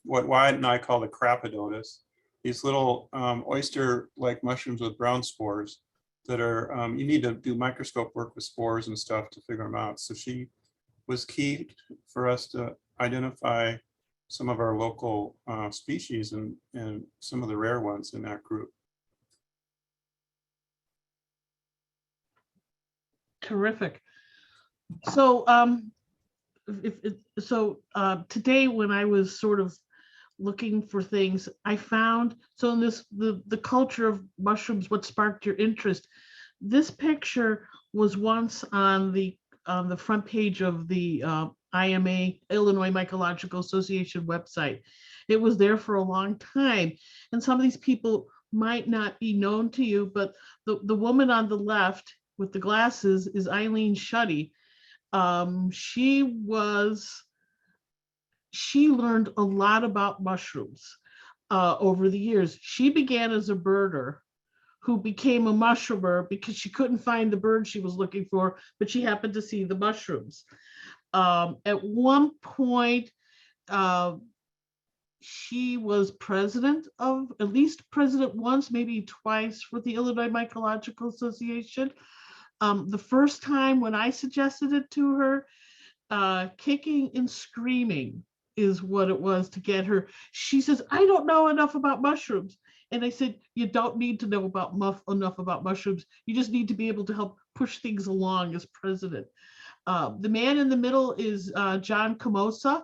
what Wyatt and I call the Crapidotus, these little oyster-like mushrooms with brown spores that are, you need to do microscope work with spores and stuff to figure them out. So she was key for us to identify some of our local species and some of the rare ones in that group. Terrific. So today when I was sort of looking for things, I found, so in this, the culture of mushrooms, what sparked your interest, this picture was once on the front page of the IMA, Illinois Mycological Association website. It was there for a long time. And some of these people might not be known to you, but the woman on the left with the glasses is Eileen Shuddy. She learned a lot about mushrooms over the years. She began as a birder who became a mushroomer because she couldn't find the bird she was looking for, but she happened to see the mushrooms. At one point, she was president once, maybe twice, for the Illinois Mycological Association. The first time when I suggested it to her, kicking and screaming is what it was to get her. She says, I don't know enough about mushrooms. And I said, you don't need to know enough about mushrooms. You just need to be able to help push things along as president. The man in the middle is John Camosa.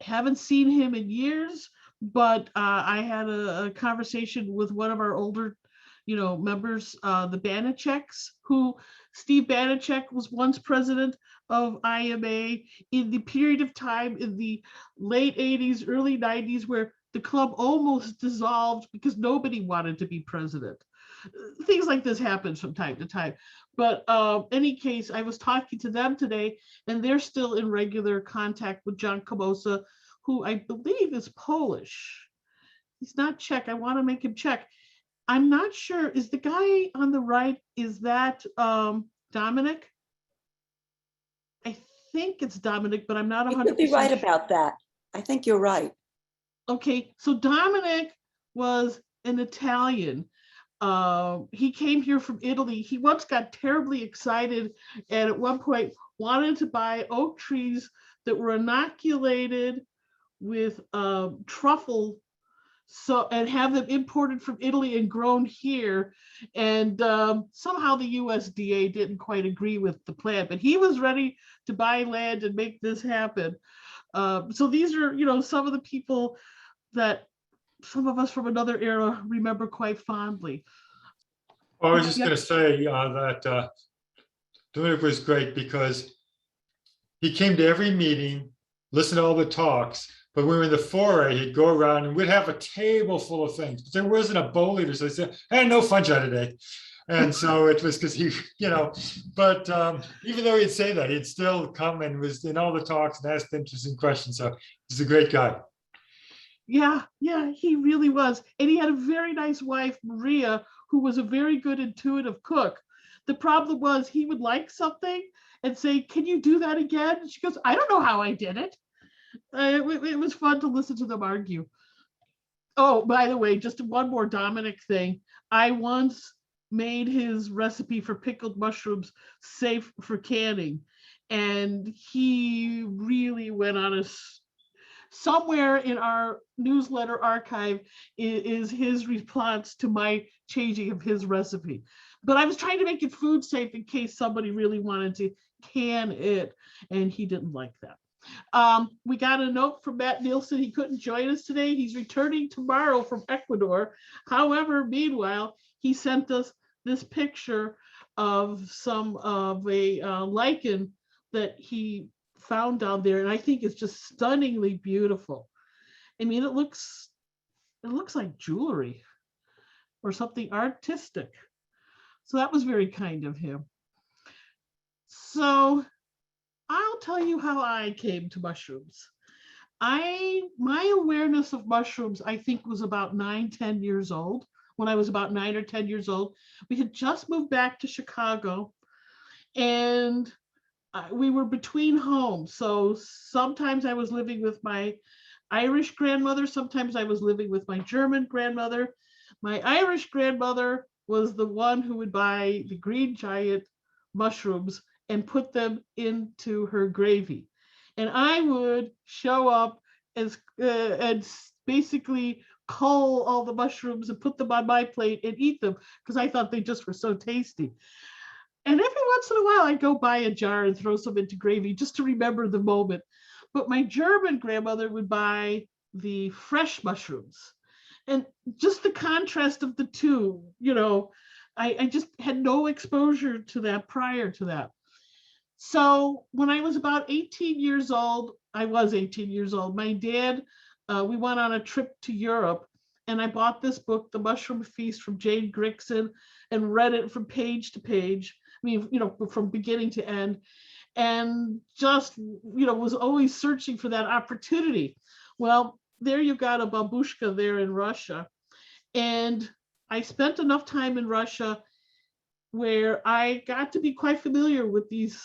Haven't seen him in years, but I had a conversation with one of our older members, the Banacheks, who Steve Banachek was once president of IMA in the period of time in the late 80s, early 90s, where the club almost dissolved because nobody wanted to be president. Things like this happen from time to time. But any case, I was talking to them today, and they're still in regular contact with John Camosa, who I believe is Polish. He's not Czech. I want to make him Czech. I'm not sure. Is the guy on the right, is that Dominic? I think it's Dominic, but I'm not 100% You could be right about that. I think you're right. Okay, so Dominic was an Italian. He came here from Italy. He once got terribly excited and at one point wanted to buy oak trees that were inoculated with truffle, and have them imported from Italy and grown here. And somehow the USDA didn't quite agree with the plan, but he was ready to buy land and make this happen. So these are, some of the people that some of us from another era remember quite fondly. I was just going to say that Dominic was great because he came to every meeting, listened to all the talks, but when we were in the foyer, he'd go around and we'd have a table full of things. But there wasn't a bowl leader, so he said, "Hey, no fungi today." And so it was because he, but even though he'd say that, he'd still come and was in all the talks and asked interesting questions. So he's a great guy. Yeah, he really was. And he had a very nice wife, Maria, who was a very good intuitive cook. The problem was he would like something and say, "Can you do that again?" And she goes, "I don't know how I did it." It was fun to listen to them argue. Oh, by the way, just one more Dominic thing. I once made his recipe for pickled mushrooms safe for canning. And he really went on somewhere in our newsletter archive is his response to my changing of his recipe. But I was trying to make it food safe in case somebody really wanted to can it, and he didn't like that. We got a note from Matt Nielsen. He couldn't join us today. He's returning tomorrow from Ecuador. However, meanwhile, he sent us this picture of a lichen that he found down there, and I think it's just stunningly beautiful. I mean, it looks like jewelry or something artistic. So that was very kind of him. So I'll tell you how I came to mushrooms. My awareness of mushrooms, I think, was about 9-10 years old. When I was about 9 or 10 years old, we had just moved back to Chicago, and we were between homes. So sometimes I was living with my Irish grandmother. Sometimes I was living with my German grandmother. My Irish grandmother was the one who would buy the green giant mushrooms and put them into her gravy. And I would show up and basically cull all the mushrooms and put them on my plate and eat them because I thought they just were so tasty. And every once in a while, I'd go buy a jar and throw some into gravy just to remember the moment. But my German grandmother would buy the fresh mushrooms. And just the contrast of the two, I just had no exposure to that prior to that. So when I was about 18 years old, I was 18 years old, my dad, we went on a trip to Europe, and I bought this book, The Mushroom Feast from Jane Grixon, and read it from page to page. I mean, from beginning to end, and just, was always searching for that opportunity. Well, there you got a babushka there in Russia. And I spent enough time in Russia where I got to be quite familiar with these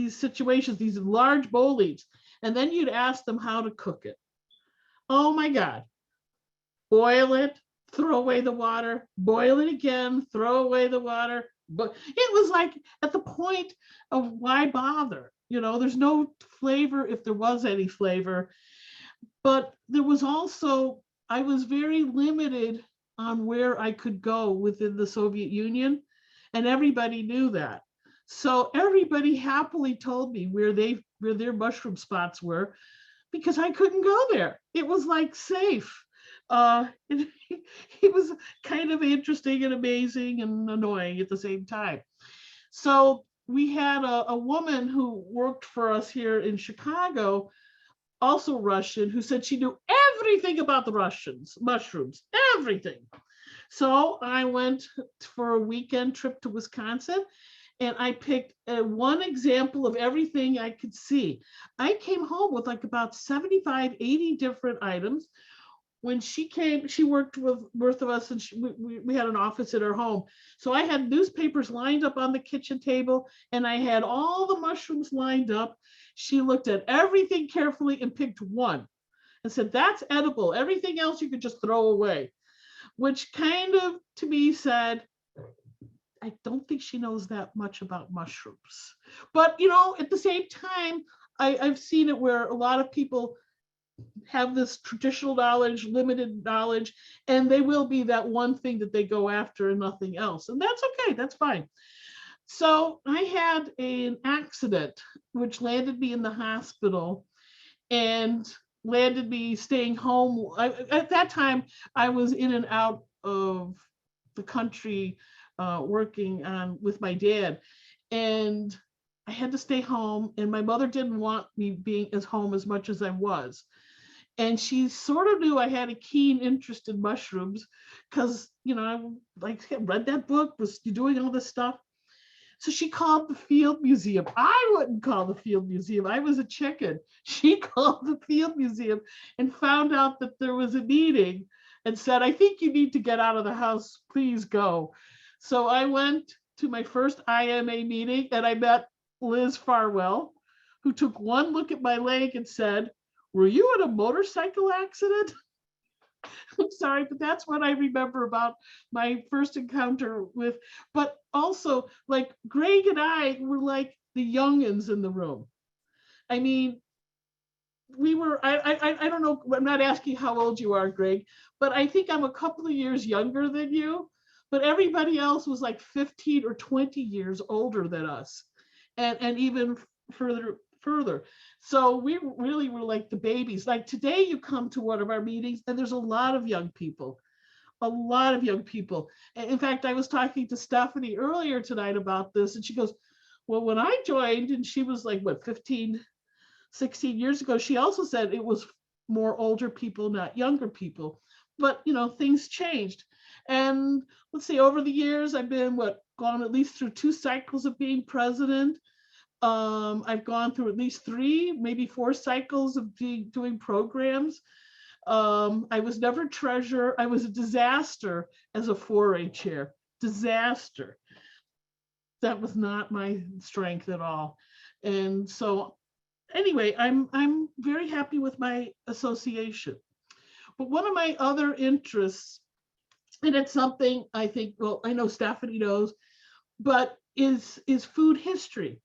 situations, these large bolete. And then you'd ask them how to cook it. Oh my God. Boil it, throw away the water, boil it again, throw away the water. But it was like at the point of why bother? There's no flavor if there was any flavor. But there was also, I was very limited on where I could go within the Soviet Union, and everybody knew that. So everybody happily told me where their mushroom spots were, because I couldn't go there. It was like safe. It was kind of interesting and amazing and annoying at the same time. So we had a woman who worked for us here in Chicago, also Russian, who said she knew everything about the Russians, mushrooms, everything. So I went for a weekend trip to Wisconsin, and I picked one example of everything I could see. I came home with like about 75, 80 different items. When she came, she worked with both of us, and we had an office at her home. So I had newspapers lined up on the kitchen table, and I had all the mushrooms lined up. She looked at everything carefully and picked one and said, that's edible. Everything else you could just throw away, which kind of, to me, said, I don't think she knows that much about mushrooms. But, at the same time, I've seen it where a lot of people have this traditional knowledge, limited knowledge, and they will be that one thing that they go after and nothing else. And that's okay, that's fine. So I had an accident which landed me in the hospital and landed me staying home. At that time, I was in and out of the country working with my dad. And I had to stay home, and my mother didn't want me being at home as much as I was. And she sort of knew I had a keen interest in mushrooms because, I read that book, was doing all this stuff. So she called the Field Museum. I wouldn't call the Field Museum. I was a chicken. She called the Field Museum and found out that there was a meeting and said, I think you need to get out of the house. Please go. So I went to my first IMA meeting, and I met Liz Farwell, who took one look at my leg and said, were you in a motorcycle accident? I'm sorry, but that's what I remember about my first encounter with, but also like Greg and I were like the youngins in the room. I mean, we were, I don't know, I'm not asking how old you are, Greg, but I think I'm a couple of years younger than you, but everybody else was like 15 or 20 years older than us, and even further. So we really were like the babies. Like today you come to one of our meetings and there's a lot of young people. In fact, I was talking to Stephanie earlier tonight about this, and she goes, well, when I joined, and she was like, what, 15, 16 years ago, she also said it was more older people, not younger people. But, things changed. And let's see, over the years, I've been gone at least through 2 cycles of being president. I've gone through at least 3, maybe 4 cycles of doing programs. I was never treasurer. I was a disaster as a 4A chair. Disaster. That was not my strength at all. And so anyway, I'm very happy with my association. But one of my other interests, and it's something I think, well, I know Stephanie knows, but is food history.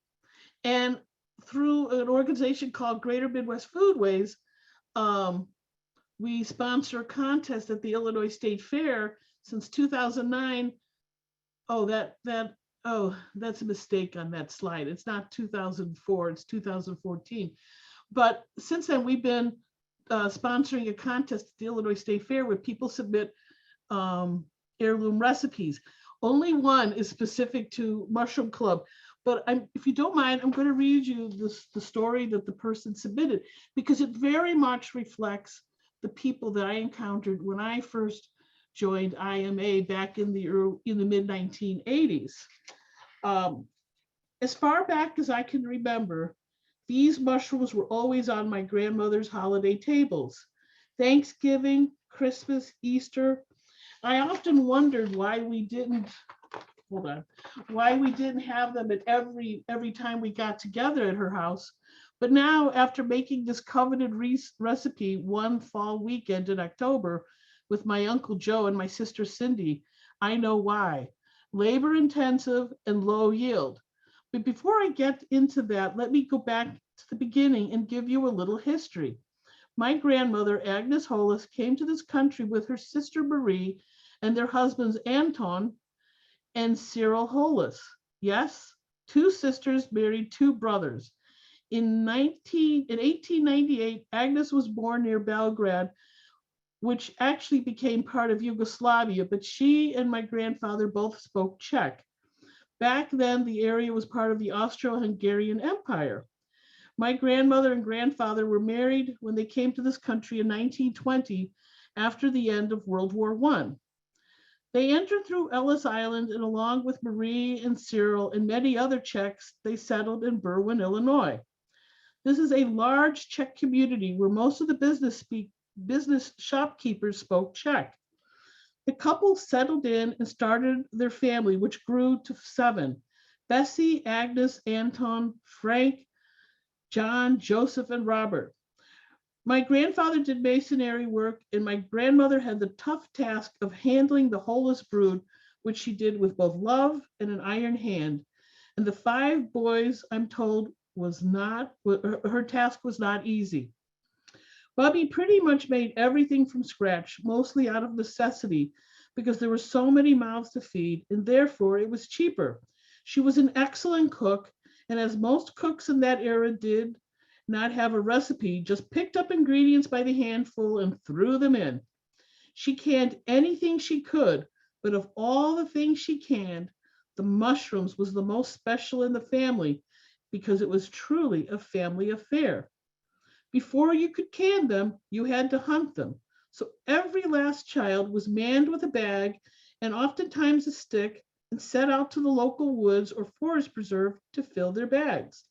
And through an organization called Greater Midwest Foodways, we sponsor a contest at the Illinois State Fair since 2009. Oh, that's a mistake on that slide. It's not 2004, it's 2014. But since then, we've been sponsoring a contest at the Illinois State Fair where people submit heirloom recipes. Only one is specific to Mushroom Club. But if you don't mind, I'm going to read you the story that the person submitted, because it very much reflects the people that I encountered when I first joined IMA back in the mid 1980s. As far back as I can remember, these mushrooms were always on my grandmother's holiday tables. Thanksgiving, Christmas, Easter. I often wondered why we didn't have them at every time we got together at her house. But now, after making this coveted recipe one fall weekend in October with my Uncle Joe and my sister Cindy, I know why. Labor intensive and low yield. But before I get into that, let me go back to the beginning and give you a little history. My grandmother, Agnes Hollis, came to this country with her sister Marie and their husbands Anton and Cyril Hollis. Yes, two sisters married two brothers. In 1898, Agnes was born near Belgrade, which actually became part of Yugoslavia, but she and my grandfather both spoke Czech. Back then, the area was part of the Austro-Hungarian Empire. My grandmother and grandfather were married when they came to this country in 1920 after the end of World War I. They entered through Ellis Island, and along with Marie and Cyril and many other Czechs, they settled in Berwyn, Illinois. This is a large Czech community where most of the business shopkeepers spoke Czech. The couple settled in and started their family, which grew to 7. Bessie, Agnes, Anton, Frank, John, Joseph, and Robert. My grandfather did masonry work, and my grandmother had the tough task of handling the Hollis brood, which she did with both love and an iron hand. And the 5 boys, I'm told, her task was not easy. Bubby pretty much made everything from scratch, mostly out of necessity, because there were so many mouths to feed, and therefore it was cheaper. She was an excellent cook, and as most cooks in that era did not have a recipe, just picked up ingredients by the handful and threw them in. She canned anything she could, but of all the things she canned, the mushrooms was the most special in the family because it was truly a family affair. Before you could can them, you had to hunt them. So every last child was manned with a bag and oftentimes a stick and set out to the local woods or forest preserve to fill their bags.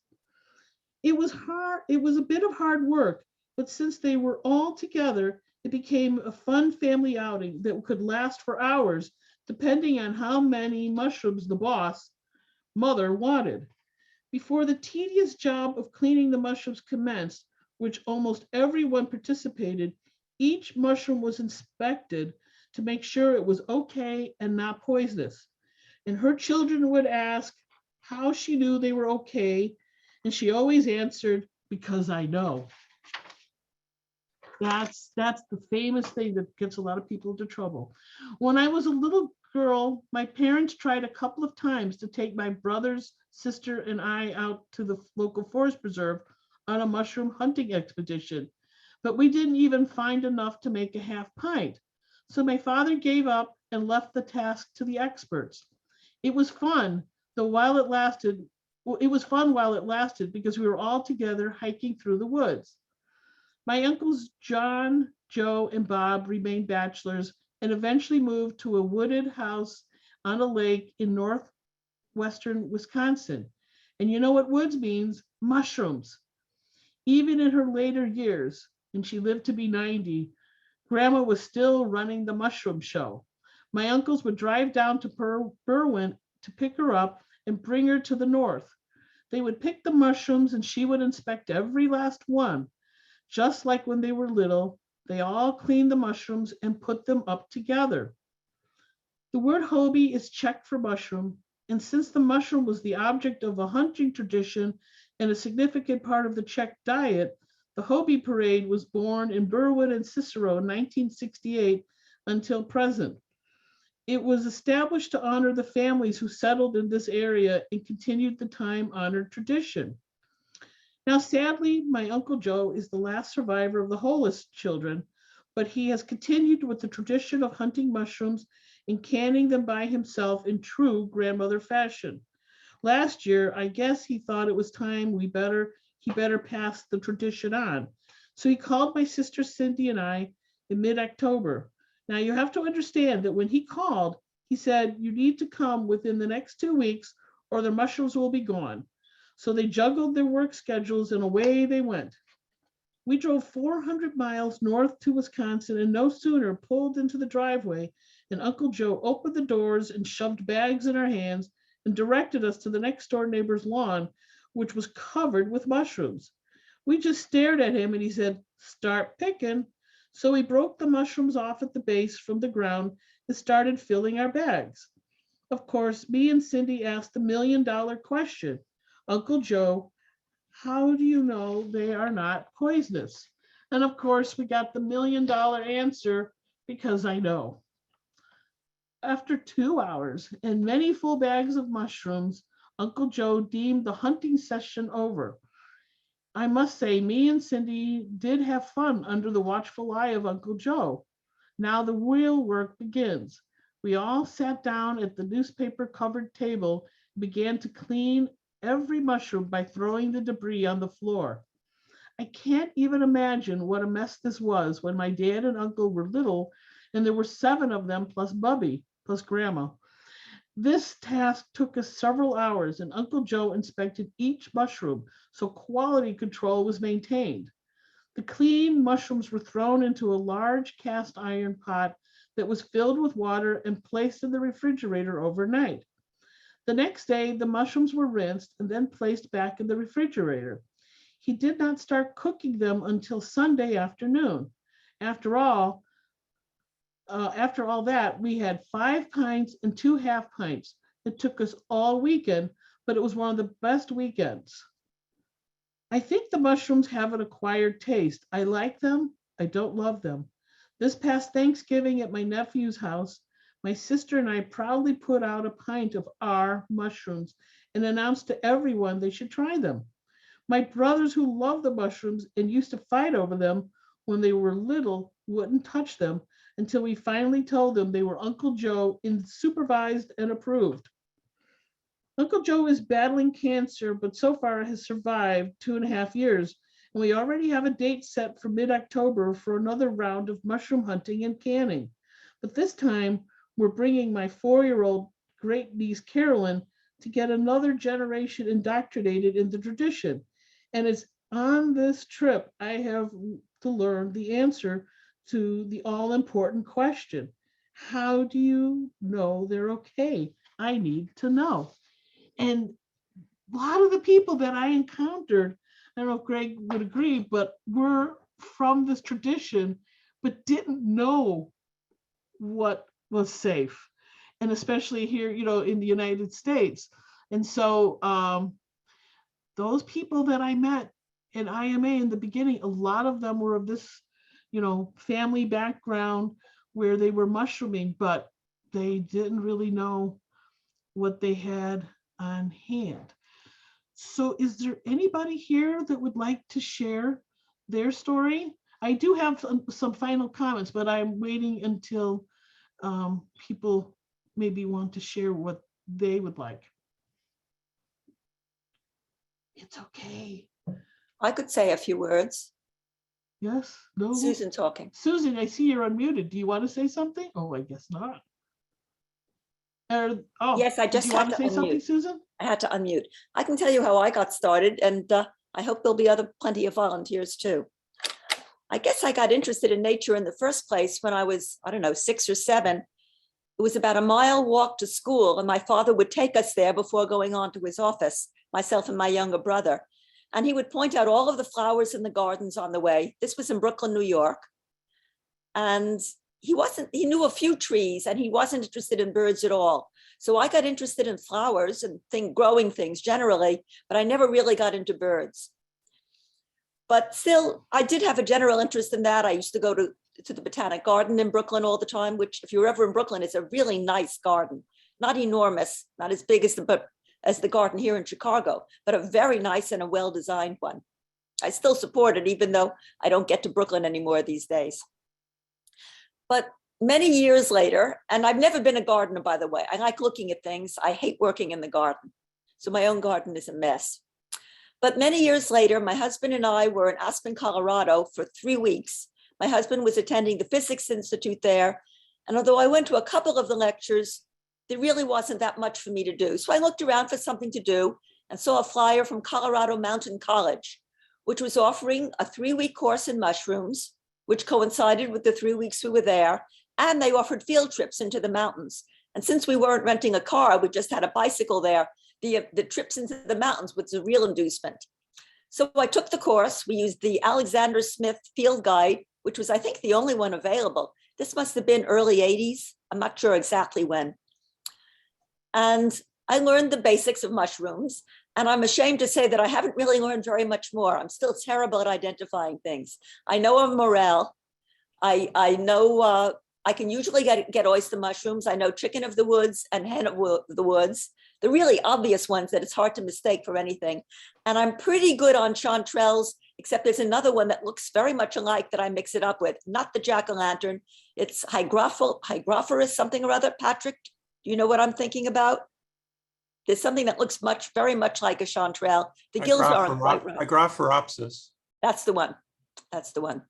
It was a bit of hard work, but since they were all together, it became a fun family outing that could last for hours, depending on how many mushrooms the boss, mother, wanted. Before the tedious job of cleaning the mushrooms commenced, which almost everyone participated, each mushroom was inspected to make sure it was okay and not poisonous. And her children would ask how she knew they were okay, and she always answered, because I know. That's the famous thing that gets a lot of people into trouble. When I was a little girl, my parents tried a couple of times to take my brothers, sister, and I out to the local forest preserve on a mushroom hunting expedition, but we didn't even find enough to make a half pint. So my father gave up and left the task to the experts. It was fun, though while it lasted because we were all together hiking through the woods. My uncles John, Joe, and Bob remained bachelors and eventually moved to a wooded house on a lake in northwestern Wisconsin. And you know what woods means? Mushrooms. Even in her later years, and she lived to be 90, Grandma was still running the mushroom show. My uncles would drive down to Berwyn to pick her up and bring her to the north. They would pick the mushrooms and she would inspect every last one. Just like when they were little, they all cleaned the mushrooms and put them up together. The word Hobie is Czech for mushroom, and since the mushroom was the object of a hunting tradition and a significant part of the Czech diet, the Hobie Parade was born in Berwyn and Cicero in 1968 until present. It was established to honor the families who settled in this area and continued the time-honored tradition. Now, sadly, my Uncle Joe is the last survivor of the Hollis children, but he has continued with the tradition of hunting mushrooms and canning them by himself in true grandmother fashion. Last year, I guess he thought it was time he better pass the tradition on. So he called my sister Cindy and I in mid-October. Now you have to understand that when he called, he said, you need to come within the next 2 weeks or the mushrooms will be gone. So they juggled their work schedules and away they went. We drove 400 miles north to Wisconsin and no sooner pulled into the driveway and Uncle Joe opened the doors and shoved bags in our hands and directed us to the next door neighbor's lawn, which was covered with mushrooms. We just stared at him and he said, start picking. So we broke the mushrooms off at the base from the ground and started filling our bags. Of course, me and Cindy asked the $1 million question. Uncle Joe, how do you know they are not poisonous? And of course, we got the $1 million answer because I know. After 2 hours and many full bags of mushrooms, Uncle Joe deemed the hunting session over. I must say, me and Cindy did have fun under the watchful eye of Uncle Joe. Now the real work begins. We all sat down at the newspaper covered table and began to clean every mushroom by throwing the debris on the floor. I can't even imagine what a mess this was when my dad and uncle were little, and there were 7 of them plus Bubby, plus Grandma. This task took us several hours, and Uncle Joe inspected each mushroom, so quality control was maintained. The clean mushrooms were thrown into a large cast iron pot that was filled with water and placed in the refrigerator overnight. The next day, the mushrooms were rinsed and then placed back in the refrigerator. He did not start cooking them until Sunday afternoon. After all that, we had 5 pints and 2 half pints. It took us all weekend, but it was one of the best weekends. I think the mushrooms have an acquired taste. I like them. I don't love them. This past Thanksgiving at my nephew's house, my sister and I proudly put out a pint of our mushrooms and announced to everyone they should try them. My brothers who love the mushrooms and used to fight over them when they were little wouldn't touch them until we finally told them they were Uncle Joe supervised and approved. Uncle Joe is battling cancer, but so far has survived 2.5 years. And we already have a date set for mid-October for another round of mushroom hunting and canning. But this time, we're bringing my 4-year-old great niece, Carolyn, to get another generation indoctrinated in the tradition. And it's on this trip I have to learn the answer to the all-important question. How do you know they're okay? I need to know. And a lot of the people that I encountered, I don't know if Greg would agree, but were from this tradition, but didn't know what was safe. And especially here, in the United States. And so those people that I met in IMA in the beginning, a lot of them were of this, family background where they were mushrooming, but they didn't really know what they had on hand. So is there anybody here that would like to share their story? I do have some final comments, but I'm waiting until people maybe want to share what they would like. It's okay. I could say a few words. Yes, no. Susan talking. Susan, I see you're unmuted. Do you want to say something? Oh, I guess not. Yes, I just do you want had to to say something, unmute. Susan? I had to unmute. I can tell you how I got started, and I hope there'll be plenty of volunteers too. I guess I got interested in nature in the first place when I was, 6 or 7. It was about a mile walk to school, and my father would take us there before going on to his office, myself and my younger brother. And he would point out all of the flowers in the gardens on the way. This was in Brooklyn, New York. And he knew a few trees, and he wasn't interested in birds at all. So I got interested in flowers and growing things generally, but I never really got into birds. But still, I did have a general interest in that. I used to go to the Botanic Garden in Brooklyn all the time, which if you're ever in Brooklyn, it's a really nice garden. Not enormous, not as big as the garden here in Chicago, but a very nice and a well-designed one. I still support it, even though I don't get to Brooklyn anymore these days. But many years later, and I've never been a gardener, by the way. I like looking at things. I hate working in the garden. So my own garden is a mess. But many years later, my husband and I were in Aspen, Colorado for 3 weeks. My husband was attending the Physics Institute there. And although I went to a couple of the lectures, there really wasn't that much for me to do. So I looked around for something to do and saw a flyer from Colorado Mountain College, which was offering a 3-week course in mushrooms, which coincided with the 3 weeks we were there. And they offered field trips into the mountains. And since we weren't renting a car, we just had a bicycle there, the trips into the mountains was a real inducement. So I took the course. We used the Alexander Smith Field Guide, which was, I think, the only one available. This must have been early 80s. I'm not sure exactly when. And I learned the basics of mushrooms. And I'm ashamed to say that I haven't really learned very much more. I'm still terrible at identifying things. I know a morel. I know I can usually get oyster mushrooms. I know chicken of the woods and hen of the woods, the really obvious ones that it's hard to mistake for anything. And I'm pretty good on chanterelles, except there's another one that looks very much alike that I mix it up with, not the jack-o'-lantern. It's hygrophorus, something or other. Patrick, do you know what I'm thinking about? There's something that looks very much like a chanterelle. The gills aren't quite right. Hygrophorus. That's the one. That's the one.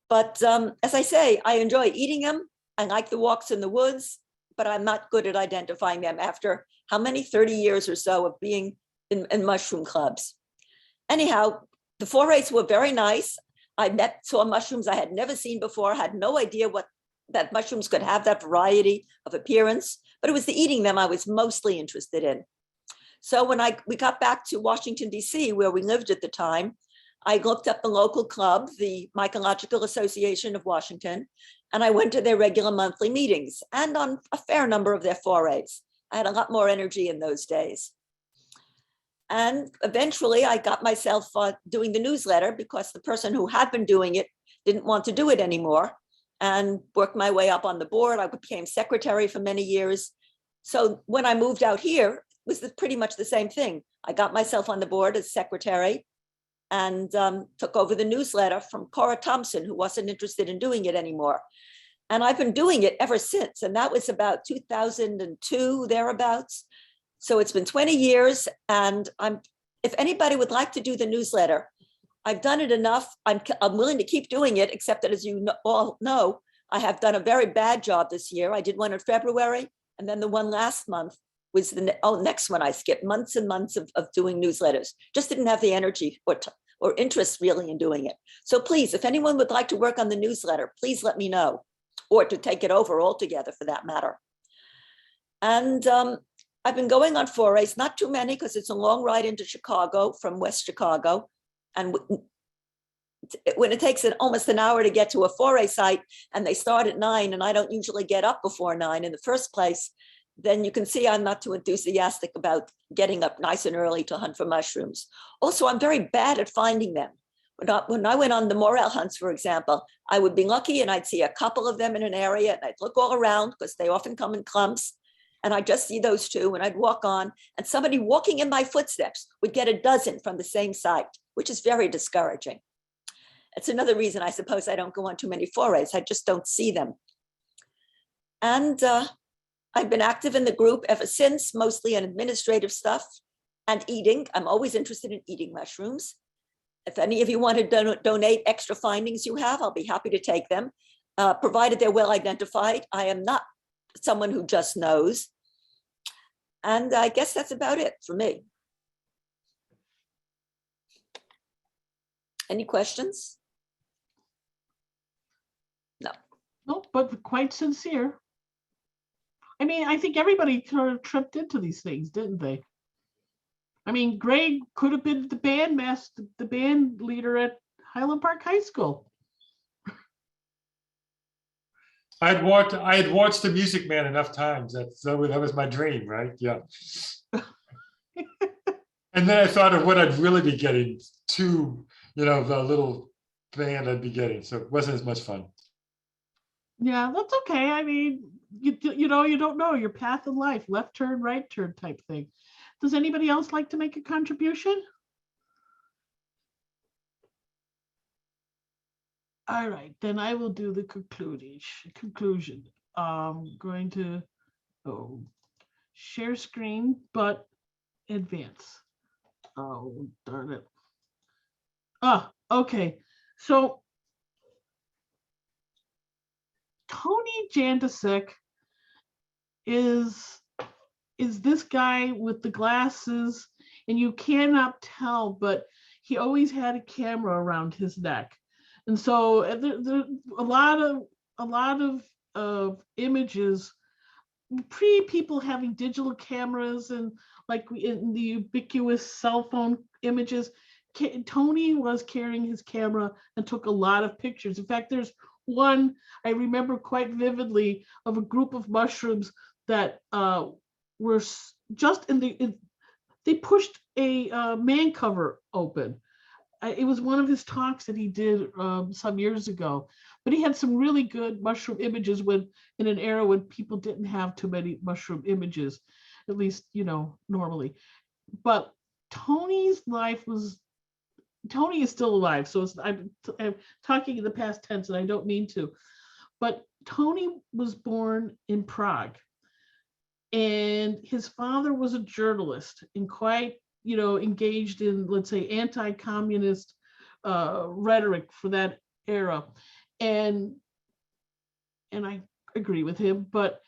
But as I say, I enjoy eating them. I like the walks in the woods, but I'm not good at identifying them after how many 30 years or so of being in mushroom clubs. Anyhow, the forays were very nice. I saw mushrooms I had never seen before, had no idea that mushrooms could have that variety of appearance, but it was the eating them I was mostly interested in. So when we got back to Washington, D.C., where we lived at the time, I looked up the local club, the Mycological Association of Washington, and I went to their regular monthly meetings and on a fair number of their forays. I had a lot more energy in those days. And eventually I got myself doing the newsletter because the person who had been doing it didn't want to do it anymore, and worked my way up on the board. I became secretary for many years. So when I moved out here, it was pretty much the same thing. I got myself on the board as secretary and took over the newsletter from Cora Thompson, who wasn't interested in doing it anymore. And I've been doing it ever since. And that was about 2002, thereabouts. So it's been 20 years. And if anybody would like to do the newsletter, I've done it enough. I'm willing to keep doing it, except that, as you all know, I have done a very bad job this year. I did one in February, and then the one last month was next one. I skipped months and months of doing newsletters. Just didn't have the energy or interest really in doing it. So please, if anyone would like to work on the newsletter, please let me know, or to take it over altogether for that matter. And I've been going on forays, not too many because it's a long ride into Chicago from West Chicago. And when it takes almost an hour to get to a foray site and they start at 9 and I don't usually get up before 9 in the first place, then you can see I'm not too enthusiastic about getting up nice and early to hunt for mushrooms. Also, I'm very bad at finding them. When I went on the morel hunts, for example, I would be lucky and I'd see a couple of them in an area and I'd look all around because they often come in clumps. And I'd just see those two and I'd walk on, and somebody walking in my footsteps would get a dozen from the same site, which is very discouraging. It's another reason I suppose I don't go on too many forays. I just don't see them. And I've been active in the group ever since, mostly in administrative stuff and eating. I'm always interested in eating mushrooms. If any of you want to donate extra findings you have, I'll be happy to take them, provided they're well identified. I am not someone who just knows. And I guess that's about it for me. Any questions? No. No, but quite sincere. I mean, I think everybody kind of tripped into these things, didn't they? I mean, Greg could have been the band leader at Highland Park High School. I had watched The Music Man enough times. That was my dream, right? Yeah. And then I thought of what I'd really be getting to, the little band I'd be getting. So it wasn't as much fun. Yeah, that's okay. I mean, you don't know your path in life, left turn, right turn type thing. Does anybody else like to make a contribution? All right, then I will do the conclusion. I'm going to share screen, but advance. Oh, darn it. Okay. So Tony Jandusek is this guy with the glasses, and you cannot tell, but he always had a camera around his neck. And so there a lot of images pre people having digital cameras and like in the ubiquitous cell phone images. Tony was carrying his camera and took a lot of pictures. In fact, there's one I remember quite vividly of a group of mushrooms that were just they pushed a man cover open. It was one of his talks that he did some years ago, but he had some really good mushroom images when in an era when people didn't have too many mushroom images, at least, normally. But Tony's life was, Tony is still alive. So I'm talking in the past tense and I don't mean to, but Tony was born in Prague and his father was a journalist and quite engaged in, let's say, anti-communist rhetoric for that era. And I agree with him, but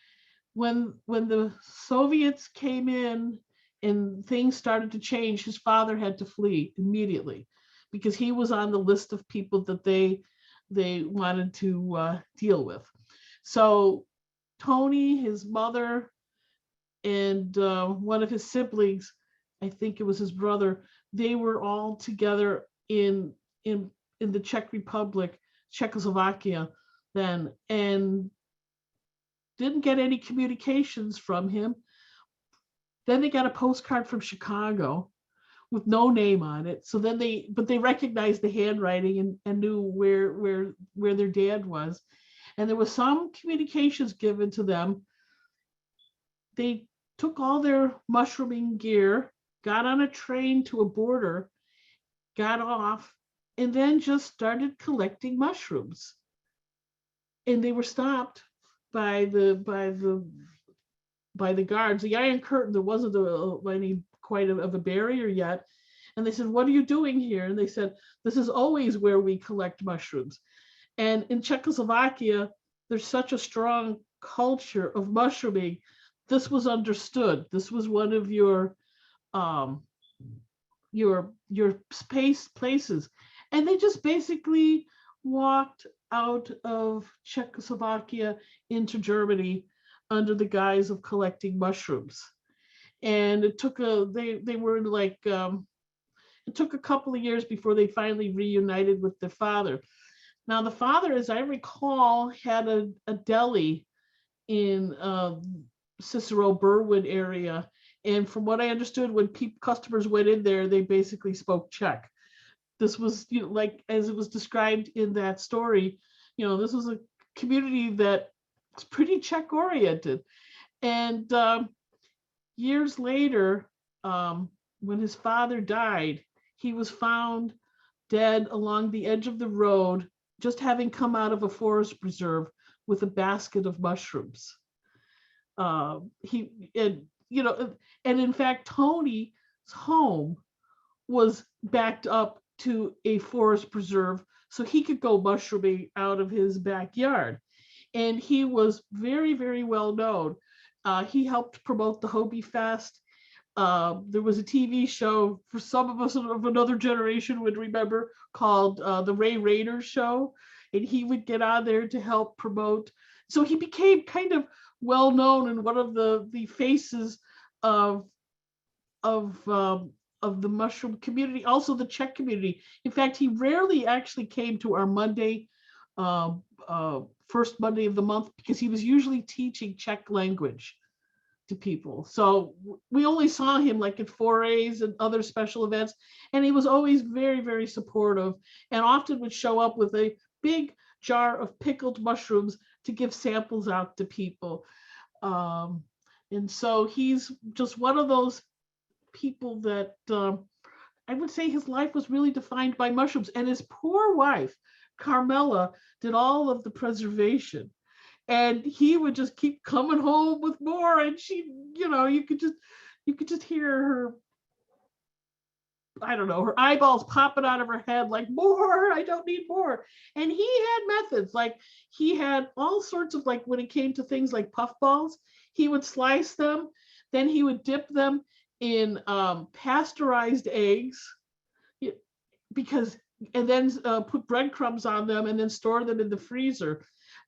when the Soviets came in and things started to change, his father had to flee immediately because he was on the list of people that they wanted to deal with. So Tony, his mother, and one of his siblings, I think it was his brother, they were all together in the Czech Republic, Czechoslovakia then, and didn't get any communications from him. Then they got a postcard from Chicago with no name on it. So then they recognized the handwriting and knew where their dad was. And there was some communications given to them. They took all their mushrooming gear, got on a train to a border, got off, and then just started collecting mushrooms. And they were stopped by the guards. The Iron Curtain, there wasn't any quite of a barrier yet. And they said, "What are you doing here?" And they said, "This is always where we collect mushrooms." And in Czechoslovakia, there's such a strong culture of mushrooming. This was understood. This was one of your places. And they just basically walked out of Czechoslovakia into Germany under the guise of collecting mushrooms. And it took it took a couple of years before they finally reunited with their father. Now the father, as I recall, had a deli in Cicero Berwyn area. And from what I understood, when customers went in there, they basically spoke Czech. This was, like as it was described in that story, this was a community that was pretty Czech oriented. And years later, when his father died, he was found dead along the edge of the road, just having come out of a forest preserve with a basket of mushrooms. And in fact, Tony's home was backed up to a forest preserve so he could go mushrooming out of his backyard. And he was very, very well known. He helped promote the Hobie Fest. There was a TV show for some of us of another generation would remember called The Ray Rayner Show. And he would get on there to help promote. So he became kind of well known and one of the faces of the mushroom community, also the Czech community. In fact, he rarely actually came to our Monday, first Monday of the month, because he was usually teaching Czech language to people. So we only saw him like at forays and other special events, and he was always very, very supportive and often would show up with a big jar of pickled mushrooms to give samples out to people. And so he's just one of those people that I would say his life was really defined by mushrooms. And his poor wife Carmela did all of the preservation. And he would just keep coming home with more. And she, you could just hear her, I don't know, her eyeballs popping out of her head like, more, I don't need more. And he had methods, like he had all sorts of, like when it came to things like puffballs, he would slice them, then he would dip them in pasteurized eggs, and then put breadcrumbs on them and then store them in the freezer.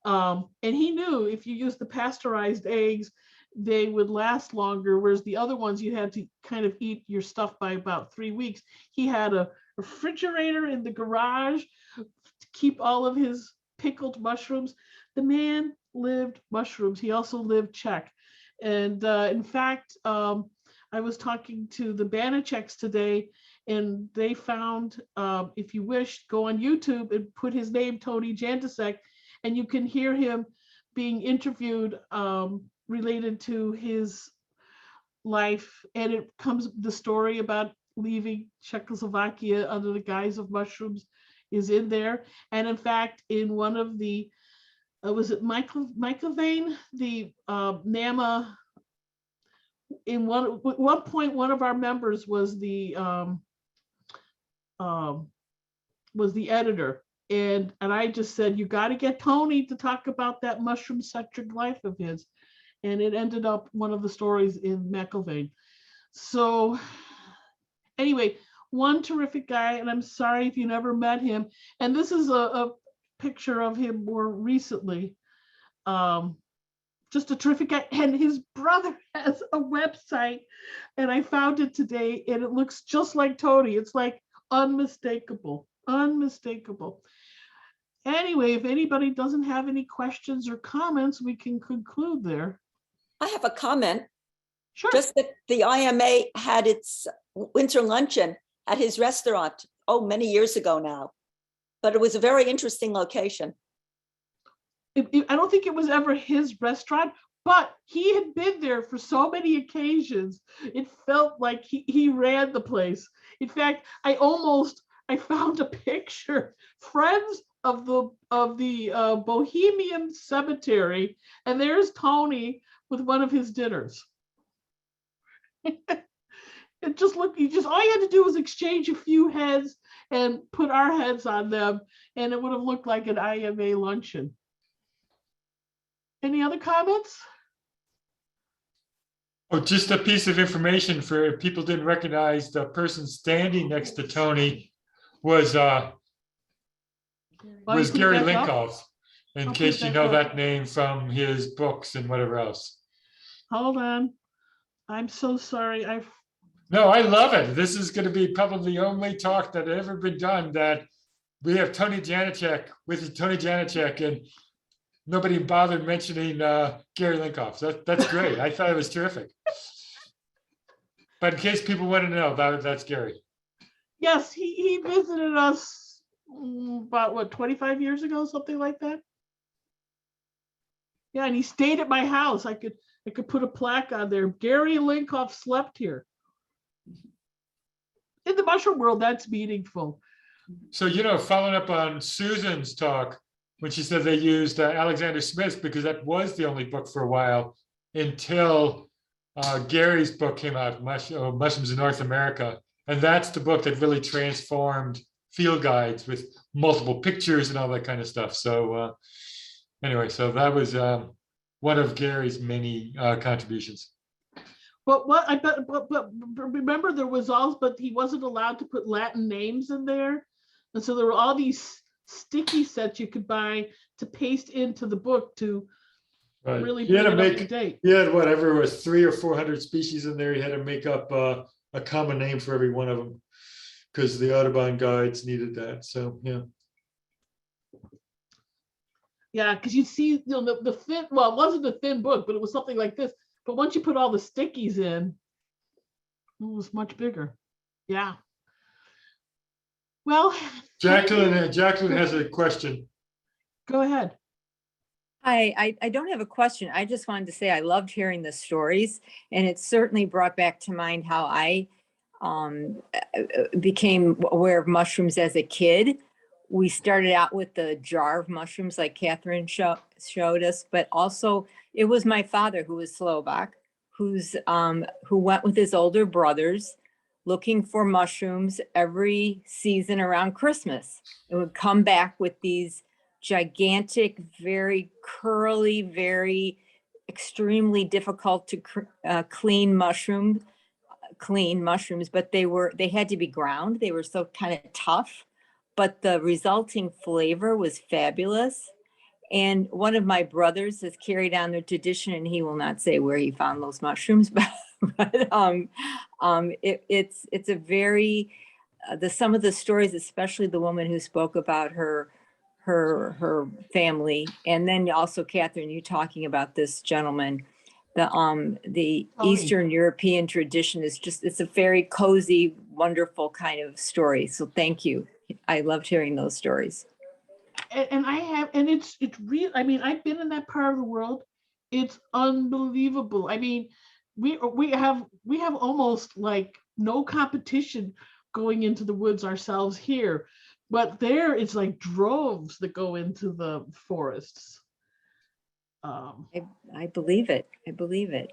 And he knew if you use the pasteurized eggs, they would last longer, whereas the other ones you had to kind of eat your stuff by about 3 weeks. He had a refrigerator in the garage to keep all of his pickled mushrooms. The man lived mushrooms. He also lived Czech. And in fact, I was talking to the Banacheks today, and they found, if you wish, go on YouTube and put his name, Tony Jantasek, and you can hear him being interviewed related to his life. And it comes, the story about leaving Czechoslovakia under the guise of mushrooms is in there. And in fact, in one of the, was it Mycological, the NAMA, in one point, one of our members was the editor. And I just said, you got to get Tony to talk about that mushroom-centric life of his. And it ended up one of the stories in McIlvaine. So anyway, one terrific guy, and I'm sorry if you never met him. And this is a picture of him more recently. Just a terrific guy. And his brother has a website, and I found it today, and it looks just like Tony. It's like unmistakable, unmistakable. Anyway, if anybody doesn't have any questions or comments, we can conclude there. I have a comment. Sure. Just that the IMA had its winter luncheon at his restaurant, many years ago now. But it was a very interesting location. I don't think it was ever his restaurant, but he had been there for so many occasions. It felt like he ran the place. In fact, I found a picture, friends of the Bohemian Cemetery, and there's Tony with one of his dinners. It just looked, all you had to do was exchange a few heads and put our heads on them, and it would have looked like an IMA luncheon. Any other comments? Oh, just a piece of information for if people didn't recognize the person standing next to Tony was Gary Linkoff, in case you know that name from his books and whatever else. Hold on. I'm so sorry. No, I love it. This is going to be probably the only talk that ever been done that we have Tony Janacek with Tony Janacek, and nobody bothered mentioning Gary Linkoff. That's great. I thought it was terrific. But in case people want to know about it, that's Gary. Yes, he visited us about, what, 25 years ago, something like that? Yeah, and he stayed at my house. I could put a plaque on there. Gary Linkoff slept here. In the mushroom world, that's meaningful. So, following up on Susan's talk, when she said they used Alexander Smith's, because that was the only book for a while until Gary's book came out, Mushrooms in North America. And that's the book that really transformed field guides with multiple pictures and all that kind of stuff. So anyway, so that was one of Gary's many contributions. But remember, there was also, but he wasn't allowed to put Latin names in there. And so there were all these sticky sets you could buy to paste into the book to really bring it up to date. He had whatever it was 300 or 400 species in there. He had to make up a common name for every one of them because the Audubon guides needed that. So yeah. Yeah, because you see, the thin, well, it wasn't a thin book, but it was something like this. But once you put all the stickies in, it was much bigger. Yeah. Well, Jacqueline has a question. Go ahead. Hi, I don't have a question. I just wanted to say I loved hearing the stories, and it certainly brought back to mind how I became aware of mushrooms as a kid we started out with the jar of mushrooms like Catherine showed us, but also it was my father, who was Slovak, who went with his older brothers looking for mushrooms every season around Christmas. It would come back with these gigantic, very curly, very extremely difficult to clean mushrooms, but they had to be ground. They were so kind of tough, but the resulting flavor was fabulous. And one of my brothers has carried on the tradition, and he will not say where he found those mushrooms, but it's a very, some of the stories, especially the woman who spoke about her family, and then also Catherine, you talking about this gentleman, the Tony. Eastern European tradition is just, it's a very cozy, wonderful kind of story. So thank you. I loved hearing those stories. And I have, and it's real. I mean, I've been in that part of the world. It's unbelievable. I mean, we have almost like no competition going into the woods ourselves here, but there it's like droves that go into the forests. I believe it. I believe it.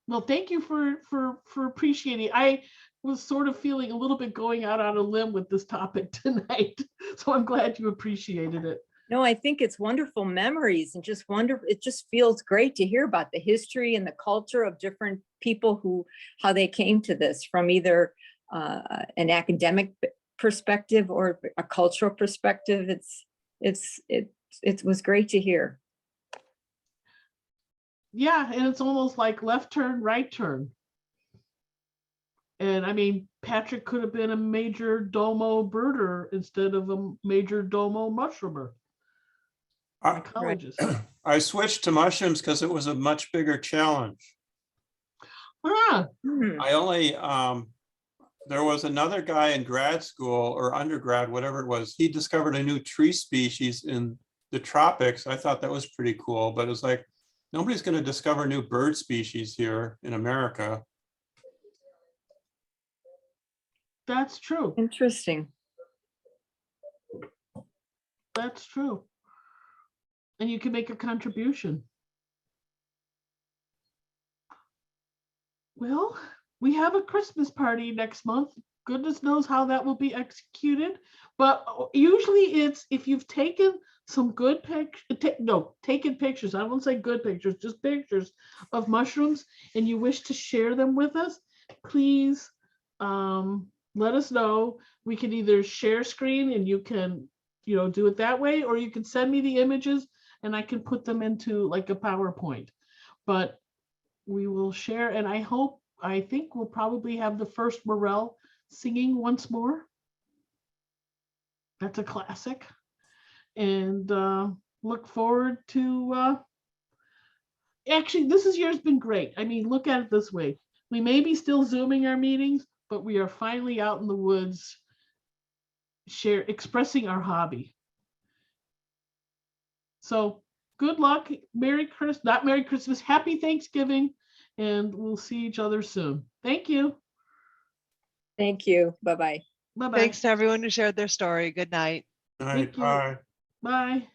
Well, thank you for appreciating. I was sort of feeling a little bit going out on a limb with this topic tonight, so I'm glad you appreciated it. No, I think it's wonderful memories and just wonderful. It just feels great to hear about the history and the culture of different people how they came to this from either an academic perspective or a cultural perspective. It was great to hear. Yeah, and it's almost like left turn, right turn. And I mean, Patrick could have been a major domo birder instead of a major domo mushroomer. Mycologist. I switched to mushrooms because it was a much bigger challenge. Ah, I only, there was another guy in grad school or undergrad, whatever it was. He discovered a new tree species in the tropics. I thought that was pretty cool, but it was like, nobody's going to discover new bird species here in America. that's true. Interesting. That's true. And you can make a contribution. Well, we have a Christmas party next month. Goodness knows how that will be executed. But usually it's if you've taken some good taken pictures. I won't say good pictures, just pictures of mushrooms, and you wish to share them with us, please let us know. We can either share screen and you can, do it that way, or you can send me the images and I can put them into like a PowerPoint. But we will share, and I think we'll probably have the first Morel singing once more. That's a classic. And look forward to, actually, this year's been great. I mean, look at it this way. We may be still Zooming our meetings, but we are finally out in the woods, expressing our hobby. So good luck. Not Merry Christmas, Happy Thanksgiving, and we'll see each other soon. Thank you. Thank you. Bye-bye. Bye-bye. Thanks to everyone who shared their story. Good night. All right, Thank you. bye. Bye.